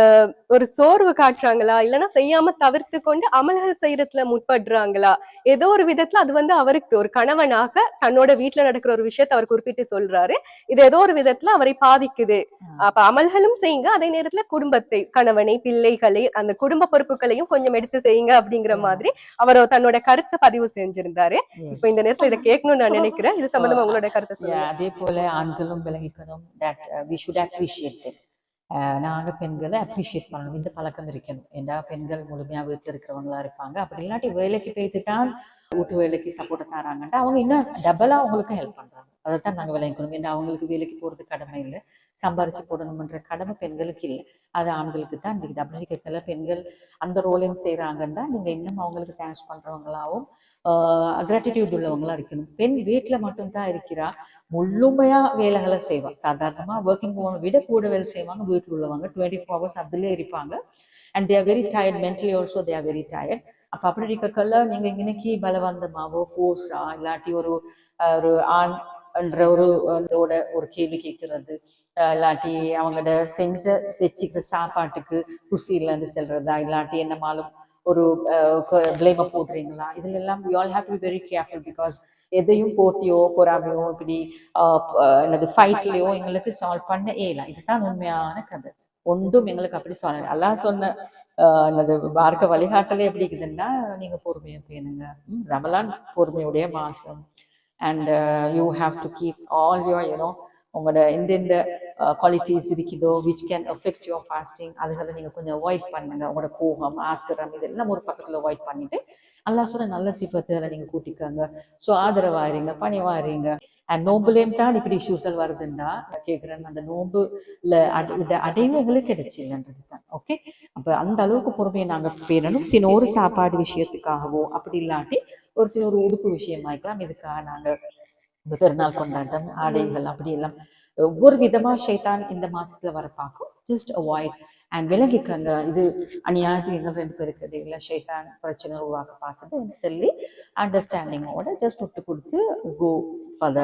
Speaker 1: ஒரு சோர்வு காட்டுறாங்களா, இல்லைன்னா செய்யாம தவிர்த்து கொண்டு அமல்கள் செய்யறதுல முற்படுறாங்களா, ஏதோ ஒரு விதத்துல அது வந்து அவருக்கு ஒரு கணவனாக தன்னோட வீட்டுல நடக்கிற ஒரு விஷயத்த அவர் குறிப்பிட்டு சொல்றாரு. இது ஏதோ ஒரு விதத்துல அவரை பாதிக்குது. அப்ப அமல்களும் செய்யுங்க, அதே நேரத்துல குடும்பத்தை, கணவனை, பிள்ளைகளை, அந்த குடும்ப பொறுப்புகளையும் கொஞ்சம் எடுத்து செய்யுங்க அப்படிங்கிற மாதிரி அவர் தன்னோட கருத்தை பதிவு செஞ்சிருந்தாரு. இப்ப இந்த நேரத்துல இதை கேட்கணும்னு நான் நினைக்கிறேன். இது சம்பந்தமா உங்களோட கருத்தை சொல்லுங்க.
Speaker 2: அதே போல ஆண்களும் விளங்கிக்கணும், that we should appreciate them. நாங்க பெண்களை அப்ரிஷியேட் பண்ணணும், இந்த பழக்கம் இருக்கணும். ஏன்னா பெண்கள் முழுமையா வீட்டுல இருக்கிறவங்களா இருப்பாங்க, அப்படி இல்லாட்டி வேலைக்கு போய்த்துட்டான் வீட்டு வேலைக்கு சப்போர்ட் தராங்கன்னா அவங்க இன்னும் டபுளா அவங்களுக்கு ஹெல்ப் பண்றாங்க. அதைத்தான் நாங்க விளங்கிக்கணும். ஏன்னா அவங்களுக்கு வேலைக்கு போறது கடமை இல்லை, சம்பாரிச்சு போடணும்ன்ற கடமை பெண்களுக்கு இல்லை, அது ஆண்களுக்கு தான் இருக்குது. அப்படி இருக்கிறதுல பெண்கள் அந்த ரோலையும் செய்யறாங்கன்னா நீங்க இன்னும் அவங்களுக்கு தேங்க்ஸ் பண்றவங்களாவும் கிராட்டிடியூட் உள்ளவங்களா இருக்கணும். பெண் வீட்டுல மட்டும்தான் இருக்கிறா, முழுமையா வேலைகளை செய்வா. சாதாரணமா ஒர்க்கிங் உமன் விட கூட வேலை செய்வாங்க வீட்டில் உள்ளவங்க. 24 hours அதுலேயே இருப்பாங்க. And they are very tired, mentally also they are very tired. அப்போ அப்படி இருக்கக்குள்ள நீங்க இன்னைக்கு பலவந்தமாவோ ஃபோர்ஸா இல்லாட்டி ஒரு ஒரு ஆண் என்ற ஒரு இதோட ஒரு கேள்வி கேட்கறது, இல்லாட்டி அவங்களோட செஞ்ச வச்சுக்கிற சாப்பாட்டுக்கு ருசி இல்லைன்னு செல்றதா, இல்லாட்டி என்னமாலும் ஒரு பிளேமை போடுறீங்களா, இதுல எல்லாம் we all have to be very careful. Because எதையும் போட்டியோ பொறாமையோ இப்படி என்னது ஃபைட்லயோ எங்களுக்கு சால்வ் பண்ண இயலாம். இதுதான் உண்மையான கதை. ஒன்றும் எங்களுக்கு அப்படி சொன்ன எல்லாம் சொன்ன என்னது மார்க்க வழிகாட்டலே எப்படி இருக்குதுன்னா, நீங்க பொறுமையை பேணுங்க. ரமலான் பொறுமையுடைய மாசம். And you have to keep all your உங்களோட எந்தெந்த குவாலிட்டிஸ் இருக்குதோ which can affect your fasting, அதுகளை நீங்க கொஞ்சம் அவாய்ட் பண்ணுங்க. உங்களோட கோபம் ஆத்திரம் இதெல்லாம் ஒரு பக்கத்துல அவாய்ட் பண்ணிட்டு அல்லாஹ் சொன்ன நல்ல சிஃபத்துகளை நீங்க கூட்டிக்காங்க. ஸோ ஆதரவாயிருங்க, பணிவாயிருங்க. அண்ட் நோம்புலேயும் தான் இப்படி இஷ்யூஸல் வருதுன்னா கேட்குறேன், அந்த நோம்புல அடைவு எங்களுக்கு கிடைச்சில்லைன்றது தான். ஓகே, அப்போ அந்த அளவுக்கு பொறுமையை நாங்கள் பேரணும். சின்ன ஒரு சாப்பாடு விஷயத்துக்காகவோ அப்படி இல்லாட்டி ஒரு சில ஒரு உடுப்பு விஷயமாய்க்கலாம், இதுக்காக நாங்கள் இந்த பெருநாள் கொண்டாட்டம் ஆடைகள் அப்படி எல்லாம் ஒவ்வொரு விதமா ஷைத்தான் இந்த மாசத்துல வர பார்க்கும். ஜஸ்ட் அவாய்ட் அண்ட் விலகிக்கங்க. இது அநியாயத்துக்கு எங்கள் 2 பேருக்கு இடையில ஷைத்தான் பிரச்சனை உருவாக்க பார்க்குது சொல்லி அண்டர்ஸ்டாண்டிங்கோட ஜஸ்ட் விட்டு கொடுத்து கோ ஃபார் த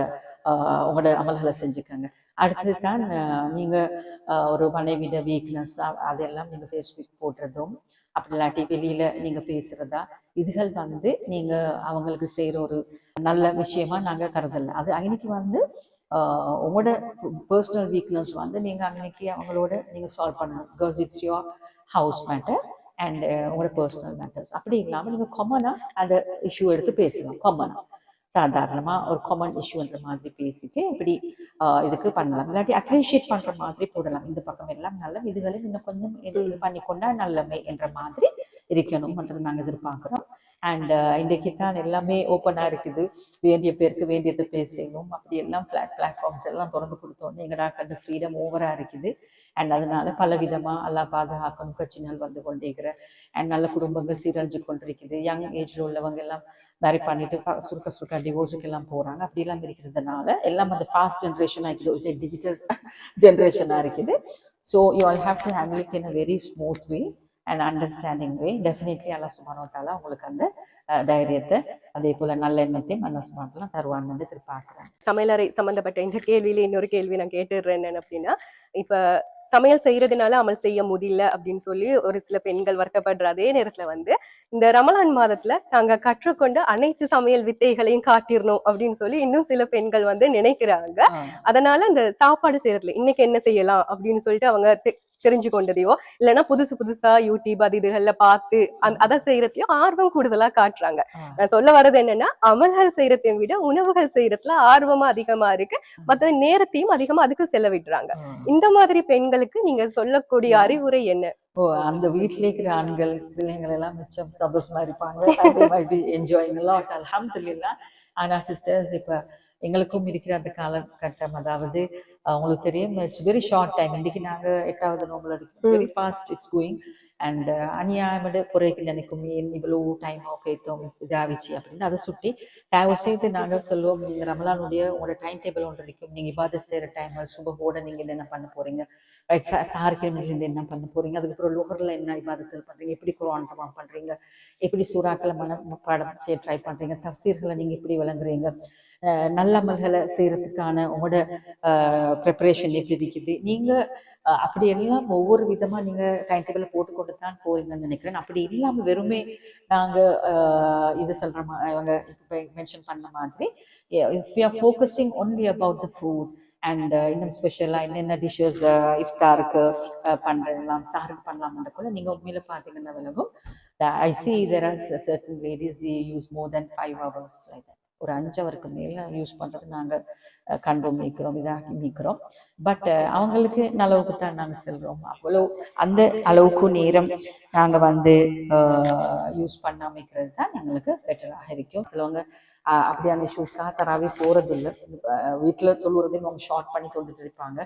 Speaker 2: உங்களோட அமல்களை செஞ்சுக்கோங்க. அடுத்தது தான் நீங்க ஒரு மனைவிட வீக்னஸ் அதெல்லாம் நீங்க ஃபேஸ்புக் போடுறதும் அப்படி இல்லாட்டி வெளியில நீங்க பேசுறதா, இதுகள் நீங்க அவங்களுக்கு செய்யற ஒரு நல்ல விஷயமா நாங்க கருதல. அது அன்னைக்கு உங்களோட பர்சனல் வீக்னஸ் நீங்க அன்னைக்கு அவங்களோட நீங்க சால்வ் பண்ணணும். Because it's your house matter and உங்களோட பர்சனல் மேட்டர்ஸ். அப்படி இல்லாமல் நீங்க காமனா அந்த இஷ்யூ எடுத்து பேசலாம். காமனா சாதாரணமா ஒரு காமன் இஷ்யூன்ற மாதிரி பேசிட்டு இப்படி இதுக்கு பண்ணலாம். இல்லாட்டி அப்ரிஷியேட் பண்ற மாதிரி போடலாம். இந்த பக்கம் எல்லாம் நல்ல இதுகளும் இன்னும் கொஞ்சம் இது பண்ணிக்கொண்டா நல்லமே என்ற மாதிரி இருக்கணும்ன்றது நாங்கள் எதிர்பார்க்கிறோம். அண்ட் இன்றைக்கு தான் எல்லாமே ஓப்பனாக இருக்குது. வேண்டிய பேருக்கு வேண்டியது பேசணும். அப்படி எல்லாம் பிளாட்ஃபார்ம்ஸ் எல்லாம் திறந்து கொடுத்தோன்னே எங்கடா கண்டு ஃப்ரீடம் ஓவராக இருக்குது. அண்ட் அதனால பல விதமாக எல்லாம் பாதுகாக்கணும் பிரச்சனைகள் வந்து கொண்டிருக்கிற அண்ட் நல்ல குடும்பங்கள் சீரழிஞ்சு கொண்டிருக்குது. யங் ஏஜ்ல உள்ளவங்க எல்லாம் மேரி பண்ணிட்டு சுருக்க டிவோர்ஸுக்கு எல்லாம் போறாங்க. அப்படி எல்லாம் இருக்கிறதுனால எல்லாம் அந்த ஃபாஸ்ட் ஜென்ரேஷனாக இருக்குது, டிஜிட்டல் ஜென்ரேஷனாக இருக்குது. So you all have to handle it in a very smooth way and understanding way. Definitely Allah சுப்ஹானஹு வ தஆலா உங்களுக்கு அந்த தைரியத்தை அதே போல நல்ல எண்ணத்தையும் அல்லாஹ் சுப்ஹானஹு வ தஆலா தருவான்னு எதிர்பார்க்கிறேன்.
Speaker 1: சமையலறை சம்பந்தப்பட்ட இந்த கேள்வியில இன்னொரு கேள்வி நான் கேட்டுடுறேன். என்னன்னு அப்படின்னா, இப்ப சமையல் செய்யறதுனால அமல் செய்ய முடியல அப்படின்னு சொல்லி ஒரு சில பெண்கள் வருத்தப்படுற அதே நேரத்துல இந்த ரமலான் மாதத்துல நாங்க கற்றுக்கொண்ட அனைத்து சமையல் வித்தைகளையும் காட்டிடணும் அப்படின்னு சொல்லி இன்னும் சில பெண்கள் நினைக்கிறாங்க. அதனால அந்த சாப்பாடு செய்யறதுல இன்னைக்கு என்ன செய்யலாம் அப்படின்னு சொல்லிட்டு அவங்க தெரிஞ்சு கொண்டதையோ இல்லைன்னா புதுசா யூடியூப் அது இதுகள்ல பார்த்து அதை செய்யறதையும் ஆர்வம் கூடுதலா காட்டுறாங்க. நான் சொல்ல வர்றது என்னன்னா, அமல்கள் செய்யறதையும் விட உணவுகள் செய்யறதுல ஆர்வமா அதிகமா இருக்கு. மற்ற நேரத்தையும் அதிகமா அதுக்கு செலவிடுறாங்க. இந்த மாதிரி பெண்களுக்கு நீங்க சொல்லக்கூடிய அறிவுரை என்ன?
Speaker 2: அந்த வீட்டிலே இருக்கிற ஆண்கள் பிள்ளைங்கள் எல்லாம் மிச்சம் சந்தோஷமா இருப்பாங்க. என்ஜாயிங் a lot, அல்ஹம்துலில்லாஹ். ஆனா சிஸ்டர்ஸ் இப்ப எங்களுக்கும் இருக்கிற அந்த காலகட்டம், அதாவது உங்களுக்கு தெரியும் இட்ஸ் வெரி ஷார்ட் டைம். இன்னைக்கு நாங்க 8வது நோம்புல இருக்கோம். Very fast it's going. And அநியாயமோட குறைக்கு நினைக்கும் ஏன் இவ்வளவு டைம் ஆஃபேத்தோம் இதாகிச்சு அப்படின்னு அதை சுட்டி தயவு செய்து நாங்கள் சொல்லுவோம், நீங்கள் ரமலானுடைய உங்களோட டைம் டேபிள் ஒன்று இருக்கும். நீங்கள் இபாதத் செய்கிற டைம் சுபஹோட நீங்கள் என்ன பண்ண போறீங்க, சார்கிழமையிலேருந்து என்ன பண்ண போறீங்க, அதுக்கப்புறம் லுஹரில் என்ன இபாதத்தில் பண்றீங்க, எப்படி குர்ஆன் தமாம் பண்றீங்க, எப்படி சூறாக்களை பாடம் செய்ய ட்ரை பண்றீங்க, தஃசீர்களை நீங்க எப்படி விளங்குறீங்க, நல்ல அமல்களை செய்யறதுக்கான உங்களோட ப்ரிப்பரேஷன் எப்படி இருக்குது. நீங்க அப்படி எல்லாம் ஒவ்வொரு விதமா நீங்க டைம் டேபிள போட்டுக்கொண்டு தான் போறீங்கன்னு நினைக்கிறேன். அப்படி இல்லாம வெறுமே நாங்க இது சொல்ற இவங்க இப்ப மென்ஷன் பண்ண மாதிரி if you are focusing only about the food and இன்னும் ஸ்பெஷலாக என்னென்ன டிஷ்ஷஸ் இஃப்தாருக்கு பண்ணலாம், சாருக்கு பண்ணலாம்ன்ற கூட நீங்கள் உண்மையில பார்த்தீங்கன்னா விலகும். I see there are certain ladies they use more then 5 hours like that. ஒரு 5 ஹவருக்கு மேலே யூஸ் பண்ணுறது நாங்கள் கண்டு மீக்கிறோம், இதாகி மீக்கிறோம். பட் அவங்களுக்கு அளவுக்கு தான் நாங்கள் செல்றோம். அவ்வளோ அந்த அளவுக்கு நேரம் நாங்கள் யூஸ் பண்ணாமிக்கிறது தான் எங்களுக்கு பெட்டராக இருக்கும். சிலவங்க அப்படியான இஷ்யூஸ்க்காக தராவே போறது இல்லை. வீட்டில் தொழுறதையும் அவங்க ஷார்ட் பண்ணி தொழுதுட்டு இருப்பாங்க.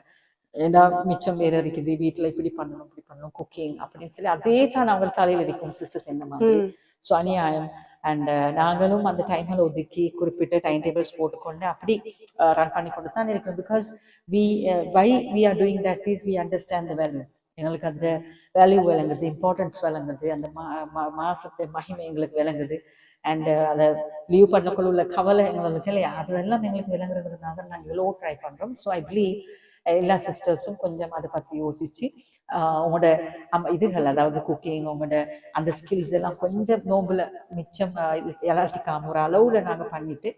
Speaker 2: ஏன்னா மிச்சம் வேற இருக்குது, வீட்டில் இப்படி பண்ணணும் இப்படி பண்ணணும் குக்கிங் அப்படின்னு சொல்லி அதே தான் அவங்க தலையில் இருக்கும் சிஸ்டர்ஸ் என்ன மாதிரி. ஸோ அநியாயம். அண்ட் நாங்களும் அந்த டைம்ல ஒதுக்கி குறிப்பிட்ட டைம் டேபிள்ஸ் போட்டுக்கொண்டு அப்படி ரன் பண்ணி கொண்டு தான் இருக்கோம். Because we are doing that is we understand the value. எங்களுக்கு அந்த வேல்யூ விளங்குது, இம்பார்ட்டன்ஸ் விளங்குது, அந்த மாசத்தை மகிமை எங்களுக்கு விளங்குது. அண்ட் அதை லீவ் பண்ணக்குள்ள உள்ள கவலை எங்களுக்கு இல்லையா, அது எல்லாம் எங்களுக்கு விளங்குறதுனால நாங்கள் இவ்வளோ ட்ரை பண்ணுறோம். ஸோ ஐ பிலீவ் எல்லா சிஸ்டர்ஸும் கொஞ்சம் அதை பற்றி யோசிச்சு உங்களோட இதுகள், அதாவது குக்கிங், உங்களோட அந்த ஸ்கில்ஸ் எல்லாம் கொஞ்சம் நோம்புல மிச்சம் எலாட்டிக்காம ஒரு அளவுல நாங்கள் பண்ணிட்டு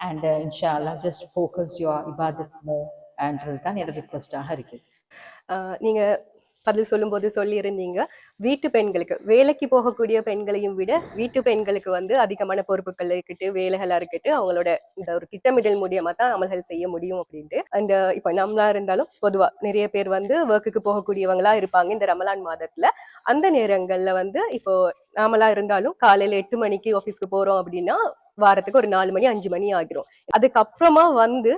Speaker 2: அண்ட் இன்ஷா அல்லா ஜஸ்ட் ஃபோக்கஸ் யுவர் இபாதத் மோன்றது தான் என்னோட ரிக்வஸ்டாக இருக்குது.
Speaker 1: நீங்க பதில் சொல்லும்போது சொல்லியிருந்தீங்க, வீட்டு பெண்களுக்கு வேலைக்கு போகக்கூடிய பெண்களையும் விட வீட்டு பெண்களுக்கு வந்து அதிகமான பொறுப்புகள் இருக்கட்டு, வேலைகளா இருக்கட்டு, அவங்களோட இந்த ஒரு திட்டமிடல் மூலியமா தான் அமல்கள் செய்ய முடியும் அப்படின்ட்டு. அந்த இப்ப நம்மளா இருந்தாலும் பொதுவா நிறைய பேர் வந்து ஒர்க்குக்கு போகக்கூடியவங்களா இருப்பாங்க இந்த ரமலான் மாதத்துல. அந்த நேரங்கள்ல வந்து இப்போ நாமளா இருந்தாலும் காலையில 8 மணிக்கு ஆஃபீஸ்க்கு போறோம் அப்படின்னா வாரத்துக்கு ஒரு 4 மணி 5 மணி ஆகிரும். அதுக்கப்புறமா வந்து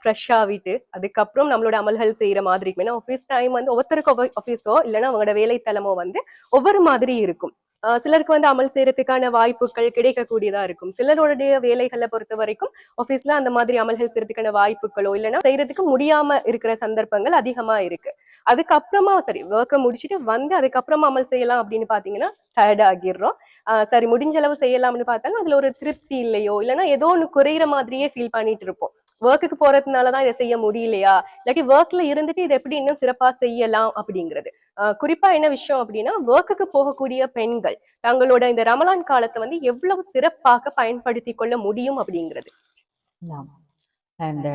Speaker 1: ஃப்ரெஷ் ஆகிட்டு அதுக்கப்புறம் நம்மளோட அமல்கள் செய்யற மாதிரி இருக்கும். ஏன்னா ஆஃபீஸ் டைம் வந்து ஒவ்வொருத்தருக்கு ஆஃபீஸோ இல்லைன்னா அவங்களோட வேலைத்தலமோ வந்து ஒவ்வொரு மாதிரி இருக்கும். சிலருக்கு வந்து அமல் செய்யறதுக்கான வாய்ப்புகள் கிடைக்கக்கூடியதா இருக்கும். சிலருடைய வேலைகளை பொறுத்த வரைக்கும் ஆஃபீஸ்ல அந்த மாதிரி அமல்கள் செய்யறதுக்கான வாய்ப்புகளோ இல்லைன்னா செய்யறதுக்கு முடியாம இருக்கிற சந்தர்ப்பங்கள் அதிகமா இருக்கு. அதுக்கப்புறமா சரி ஒர்க்கை முடிச்சுட்டு வந்து அதுக்கப்புறமா அமல் செய்யலாம் அப்படின்னு பாத்தீங்கன்னா டயர்ட் ஆகிடுறோம். சரி முடிஞ்ச அளவு செய்யலாம்னு பார்த்தாலும் அதுல ஒரு திருப்தி இல்லையோ இல்லைன்னா ஏதோ ஒண்ணு குறையிற மாதிரியே ஃபீல் பண்ணிட்டு இருப்போம். ஒர்க்குக்கு போறதுனாலதான் இதை செய்ய முடியலையா, இல்லாட்டி ஒர்க்ல இருந்துட்டு இதை எப்படி இன்னும் சிறப்பா செய்யலாம் அப்படிங்கிறது. குறிப்பா என்ன விஷயம் அப்படின்னா ஒர்க்குக்கு போகக்கூடிய பெண்கள் தங்களோட இந்த ரமலான் காலத்தை வந்து எவ்வளவு சிறப்பாக பயன்படுத்தி கொள்ள முடியும் அப்படிங்கிறது.
Speaker 2: அண்ட்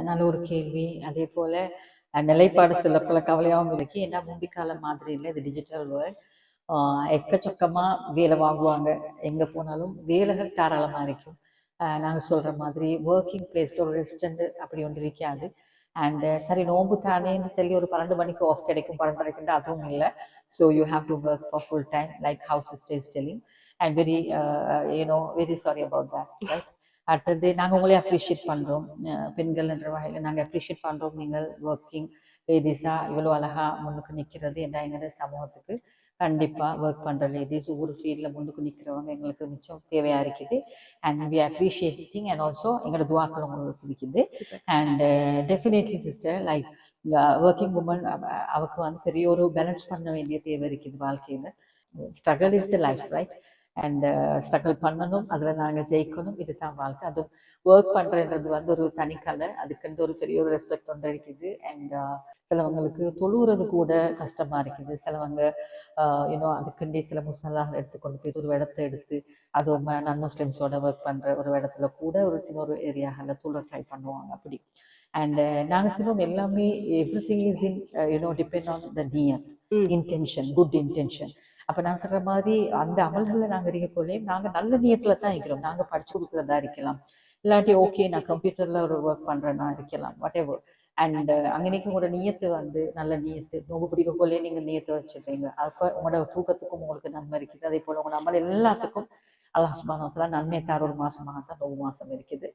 Speaker 2: நல்ல ஒரு கேள்வி. அதே போல நிலைப்பாடு சில பல கவலையாகவும் இருக்கு. ஏன்னா முந்தி காலம் மாதிரி இல்லை, இது டிஜிட்டல் வேர்ல்ட். எக்கச்சக்கமா வேலை வாங்குவாங்க, எங்க போனாலும் வேலைகள் தாராளமா இருக்கும். நாங்கள் சொல்ற மாதிரி ஒர்க்கிங் பிளேஸ்ல ஒரு ரெஸ்டன்ட் அப்படி ஒன்று இருக்காது. அண்ட் சரி நோம்பு தானேன்னு சொல்லி ஒரு 12 மணிக்கு ஆஃப் கிடைக்கும், 12:30 அதுவும் இல்லை. So you have to work for full time like house sisters telling and very sorry about that, right? அடுத்தது நாங்கள் உங்களே அப்ரிஷியேட் பண்ணுறோம், பெண்கள் என்ற வகையில் நாங்கள் அப்ரிஷியேட் பண்ணுறோம். நீங்கள் ஒர்க்கிங் லேடிஸாக இவ்வளோ அழகாக முன்னுக்கு நிற்கிறது என்ன எங்களோட சமூகத்துக்கு. கண்டிப்பாக ஒர்க் பண்ணுற லேடிஸ் ஒவ்வொரு ஃபீல்டில் முன்னுக்கு நிற்கிறவங்க எங்களுக்கு மிச்சம் தேவையாக இருக்குது. And we appreciating and also எங்களோட துவாக்கள் உங்களுக்கு பிடிக்குது. And definitely sister like working women அவருக்கு வந்து பெரிய ஒரு பேலன்ஸ் பண்ண வேண்டிய தேவை இருக்குது வாழ்க்கையில். Struggle is the life, right? And struggle பண்ணணும், அதில் நாங்கள் ஜெயிக்கணும், இதுதான் வாழ்க்கை. அது ஒர்க் பண்ணுறன்றது வந்து ஒரு தனிக்கலை, அதுக்குன்னு ஒரு பெரிய ஒரு ரெஸ்பெக்ட் ஒன்று இருக்குது. அண்ட் சிலவங்களுக்கு தொழுகிறது கூட கஷ்டமாக இருக்குது. சிலவங்க இன்னும் அதுக்குண்டே சில முசல்லாக எடுத்துக்கொண்டு போய் ஒரு இடத்த எடுத்து அது நான் முஸ்லிம்ஸோட ஒர்க் பண்ணுற ஒரு இடத்துல கூட ஒரு சின்ன ஒரு ஏரியாவில் தொழுற ட்ரை பண்ணுவாங்க அப்படி. அண்ட் நாங்கள் சொல்லுவோம் எல்லாமே every thing is in depend on the near intention, good intention. அப்போ நான் சொல்கிற மாதிரி அந்த அமல்களில் நாங்கள் இருக்கக்குள்ளே நாங்கள் நல்ல நியத்தில் தான் இருக்கிறோம். நாங்கள் படிச்சு கொடுக்குறதா இருக்கலாம், இல்லாட்டி ஓகே நான் கம்ப்யூட்டரில் ஒரு ஒர்க் பண்ணுறேன்னா இருக்கலாம், வாட் எவர். அண்ட் அங்கனைக்கு உங்களோட நியத்து வந்து நல்ல நியத்து, நோம்பு பிடிக்கக்குள்ளே நீங்கள் நியத்தை வச்சுடுறீங்க, அப்போ உங்களோட தூக்கத்துக்கும் உங்களுக்கு நன்மை இருக்குது. அதே போல் உங்களோட அமல் எல்லாத்துக்கும் அல்லாஹ் சுப்ஹானஹு வ தஆலா நன்மை தர ஒரு மாசமாக தான் நோம்பு மாதம் இருக்குது.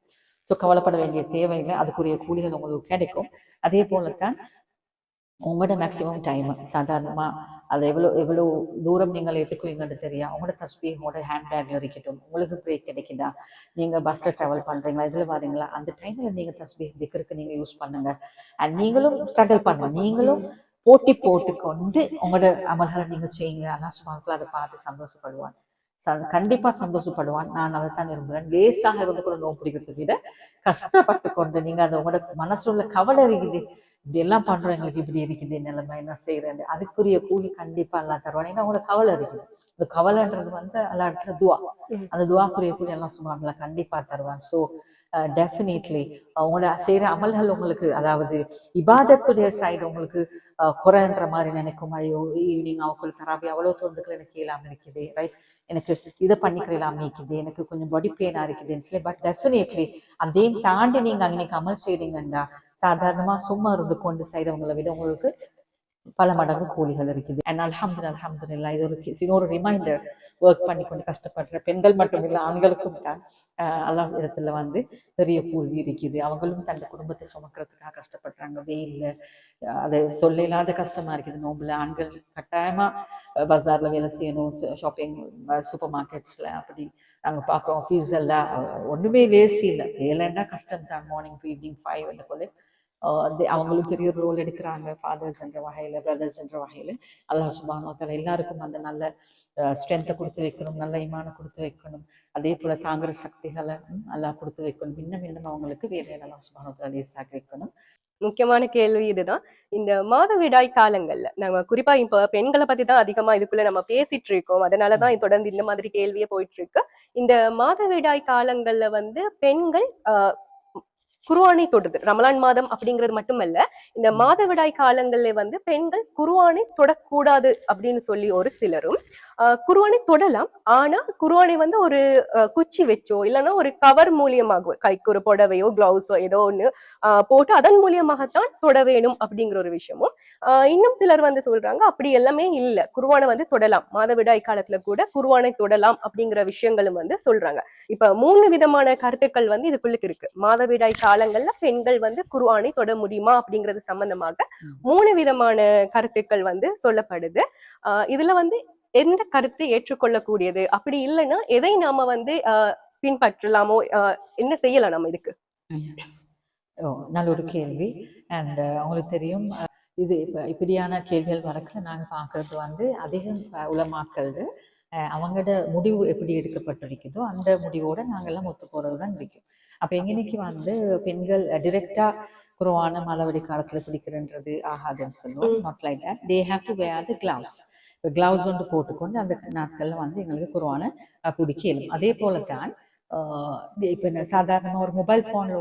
Speaker 2: ஸோ கவலைப்பட வேண்டிய தேவையில்லை, அதுக்குரிய கூலிகள் உங்களுக்கு கிடைக்கும். அதே போல தான் உங்களோட மேக்ஸிமம் டைம் சாதாரணமாக அதை எவ்வளோ தூரம் நீங்கள் எடுத்துக்குவீங்கன்னு தெரியும். உங்களோட தஸ்பீஹ் உங்களோட ஹேண்ட்பேக்கில் இருக்கட்டும். உங்களுக்கு பிரேக் கிடைக்குதா, நீங்கள் பஸ்ஸில் ட்ராவல் பண்ணுறீங்களா, இதில் வரீங்களா, அந்த டைமில் நீங்கள் தஸ்பீஹ் திக்ருக்கு நீங்கள் யூஸ் பண்ணுங்கள். அண்ட் நீங்களும் ஸ்ட்ரகிள் பண்ணுங்க, நீங்களும் போட்டி போட்டுக்கொண்டு உங்களோட அமல்களை நீங்கள் செய்யுங்க. அல்லாஹ் சுப்ஹானஹு வ தஆலா அதை பார்த்து சந்தோஷப்படுவான், கண்டிப்பா சந்தோஷப்படுவான். நான் அதை தான் விரும்புகிறேன். லேசாக இருந்து கூட நோம்பு பிடிக்கிறத விட கஷ்டப்பட்டு கொண்டு நீங்க அதை உங்களோட மனசுல கவலை இருக்குது, இப்படி எல்லாம் பண்றோம், எங்களுக்கு இப்படி இருக்குது நிலைமை, என்ன செய்யறது, அதுக்குரிய கூலி கண்டிப்பா எல்லாம் தருவான். ஏன்னா உங்களோட கவலை இருக்குது. இந்த கவலைன்றது வந்து எல்லா இடத்துல துவா, அந்த துவாக்குரிய கூலி எல்லாம் சும்மா கண்டிப்பா தருவான். ஸோ டெஃபினெட்லி உங்களோட செய்யற அமல்கள் உங்களுக்கு, அதாவது இபாதத்துடைய சைடு உங்களுக்கு குறைன்ற மாதிரி நினைக்கும். ஐயோ ஈவினிங் அவங்களுக்கு தராபி அவ்வளவு சொந்தங்கள் எனக்கு இல்லாம இருக்குது, ரைட்? எனக்கு இதை பண்ணிக்கலாம் இருக்குது, எனக்கு கொஞ்சம் பாடி பெயினா இருக்குதுன்னு சொல்லி. பட் டெஃபினெட்லி அதையும் தாண்டி நீங்க அன்னைக்கு அமல் செய்றீங்கன்னா சாதாரணமா சும்மா இருந்து கொண்டு செய்யறவங்களை விட உங்களுக்கு பல மடங்கு கூலிகள் இருக்குது. அண்ட் அல்ஹம்துலில்லாஹ் இது ஒரு ரிமைண்டர், ஒர்க் பண்ணி கொண்டு கஷ்டப்படுற பெண்கள் மட்டும் இல்லை ஆண்களுக்கும் தான் அல்லாஹ் இடத்துல வந்து பெரிய கூலி இருக்குது. அவங்களும் தன் குடும்பத்தை சுமக்கிறதுக்காக கஷ்டப்படுறாங்க வெயில்ல. அது சொல்ல இல்லாத கஷ்டமா இருக்குது. நோம்புல ஆண்கள் கட்டாயமா பஜார்ல வேலை செய்யணும், ஷாப்பிங் சூப்பர் மார்க்கெட்ஸ்ல அப்படி நாங்கள் பார்க்குறோம். ஆஃபீஸ் எல்லாம் ஒன்றுமே லேசி இல்லை, வேலைன்னா கஷ்டம் தான். மார்னிங் டு ஈவினிங் 5 போல அவங்களும் பெரிய ரோல் எடுக்கிறாங்க, ஃபாதர்ஸ் என்ற வகையில, பிரதர்ஸ் என்ற வகையில. அல்லாஹ் சுப்ஹானஹு வ தஆலா எல்லாருக்கும் அந்த நல்ல ஸ்ட்ரென்த்தை கொடுத்து வைக்கணும், நல்ல ஈமானை கொடுத்து வைக்கணும். அதே போல தாங்குற சக்திகளை அல்லாஹ் கொடுத்து வைக்கணும். இன்னும் இன்னும் அவங்களுக்கு வேற அல்லாஹ் சுப்ஹானஹு வ தஆலா லேசாக்கி வைக்கணும்.
Speaker 1: முக்கியமான கேள்வி இதுதான். இந்த மாதவிடாய் காலங்கள்ல நம்ம குறிப்பா இப்ப பெண்களை பத்தி தான் அதிகமா இதுக்குள்ள நம்ம பேசிட்டு இருக்கோம். அதனாலதான் தொடர்ந்து இந்த மாதிரி கேள்வியே போயிட்டு இருக்கு. இந்த மாதவிடாய் காலங்கள்ல வந்து பெண்கள் குர்ஆனை தொடுது. ரமலான் மாதம் அப்படிங்கிறது மட்டுமல்ல, இந்த மாதவிடாய் காலங்கள்ல வந்து பெண்கள் குர்ஆனை தொடக்கூடாது அப்படின்னு சொல்லி ஒரு சிலரும், குர்ஆனை தொடலாம். ஆனா குர்ஆனை வந்து ஒரு குச்சி வச்சோ இல்லைன்னா ஒரு கவர் மூலியமாக கைக்கு ஒரு புடவையோ கிளவுஸோ ஏதோ ஒண்ணு போட்டு அதன் மூலியமாகத்தான் தொட வேணும் அப்படிங்கிற ஒரு விஷயமும், இன்னும் சிலர் வந்து சொல்றாங்க அப்படி எல்லாமே இல்ல, குர்ஆனை வந்து தொடலாம், மாதவிடாய் காலத்துல கூட குர்ஆனை தொடலாம் அப்படிங்கிற விஷயங்களும் வந்து சொல்றாங்க. இப்ப 3 விதமான கருத்துக்கள் வந்து இதுக்குள்ளுக்கு இருக்கு. மாதவிடாய் காலங்கள்ல பெண்கள் வந்து குர்ஆனை தொட முடியுமா அப்படிங்கிறது சம்பந்தமாக 3 விதமான கருத்துக்கள் வந்து சொல்லப்படுது. இதுல வந்து எந்த கருத்து ஏற்றுக்கொள்ளக்கூடியது, அப்படி இல்லைன்னா எதை நாம வந்து பின்பற்றலாமோ, என்ன செய்யலாம் நம்ம இதுக்கு?
Speaker 2: நல்ல ஒரு கேள்வி. அண்ட் உங்களுக்கு தெரியும், இது இப்படியான கேள்விகள் வரக்குள்ள நாங்கள் பார்க்கறது வந்து அதிகம் உலமாக்கள் அவங்களோட முடிவு எப்படி எடுக்கப்பட்டிருக்குதோ அந்த முடிவோட நாங்கள்லாம் ஒத்து போறது தான் இருக்கும். அப்போ எங்கனைக்கு வந்து பெண்கள் டிரெக்டா குர்ஆனை மாதவிடாய் காலத்துல பிடிக்கிறன்றது ஆகாதுன்னு சொல்லுவோம். Not like that. They have to wear the gloves. Gloves வந்து போட்டுக்கொண்டு அந்த நாட்கள்ல வந்து எங்களுக்கு குர்ஆனை பிடிக்க இயலும். அதே போல தான் இப்போ சாதாரண ஒரு மொபைல் ஃபோனில்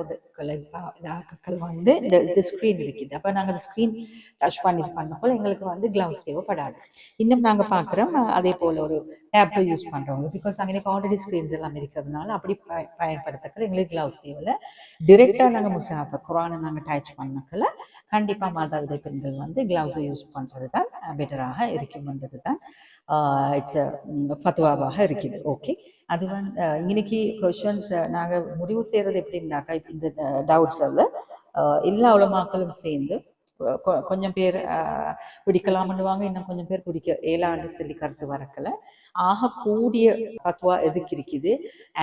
Speaker 2: வந்து இந்த ஸ்க்ரீன் இருக்குது. அப்போ நாங்கள் அந்த ஸ்க்ரீன் டச் பண்ண போல எங்களுக்கு வந்து கிளவுஸ் தேவைப்படாது. இன்னும் நாங்கள் பார்க்குறோம் அதே போல் ஒரு டேப்ல யூஸ் பண்ணுறவங்க, பிகாஸ் அங்கே ஆல்ரெடி ஸ்க்ரீன்ஸ் எல்லாம் இருக்கிறதுனால அப்படி பயன்படுத்தக்கல எங்களுக்கு கிளவுஸ் தேவையில்லை. டிரெக்டாக நாங்கள் முஸ்ஹாஃப் குர்ஆனை நாங்கள் டச் பண்ணக்கல கண்டிப்பாக மாதாவிடாய் பெண்கள் வந்து கிளவுஸை யூஸ் பண்ணுறது தான் பெட்டராக இருக்கும்ன்றது தான் இட்ஸ் ஃபத்வாவாக இருக்குது. ஓகே, அது வந்து இன்னைக்கு கொஷன்ஸ் நாங்கள் முடிவு செய்கிறது எப்படின்னாக்கா, இந்த டவுட்ஸ் எல்லாம் எல்லா உலமாக்களும் சேர்ந்து கொஞ்சம் பேர் பிடிக்கலாம்னுவாங்க, இன்னும் கொஞ்சம் பேர் பிடிக்க ஏழாண்டு சொல்லி கருத்து வரக்கல. ஆக கூடிய ஃபத்வா எதுக்கு இருக்குது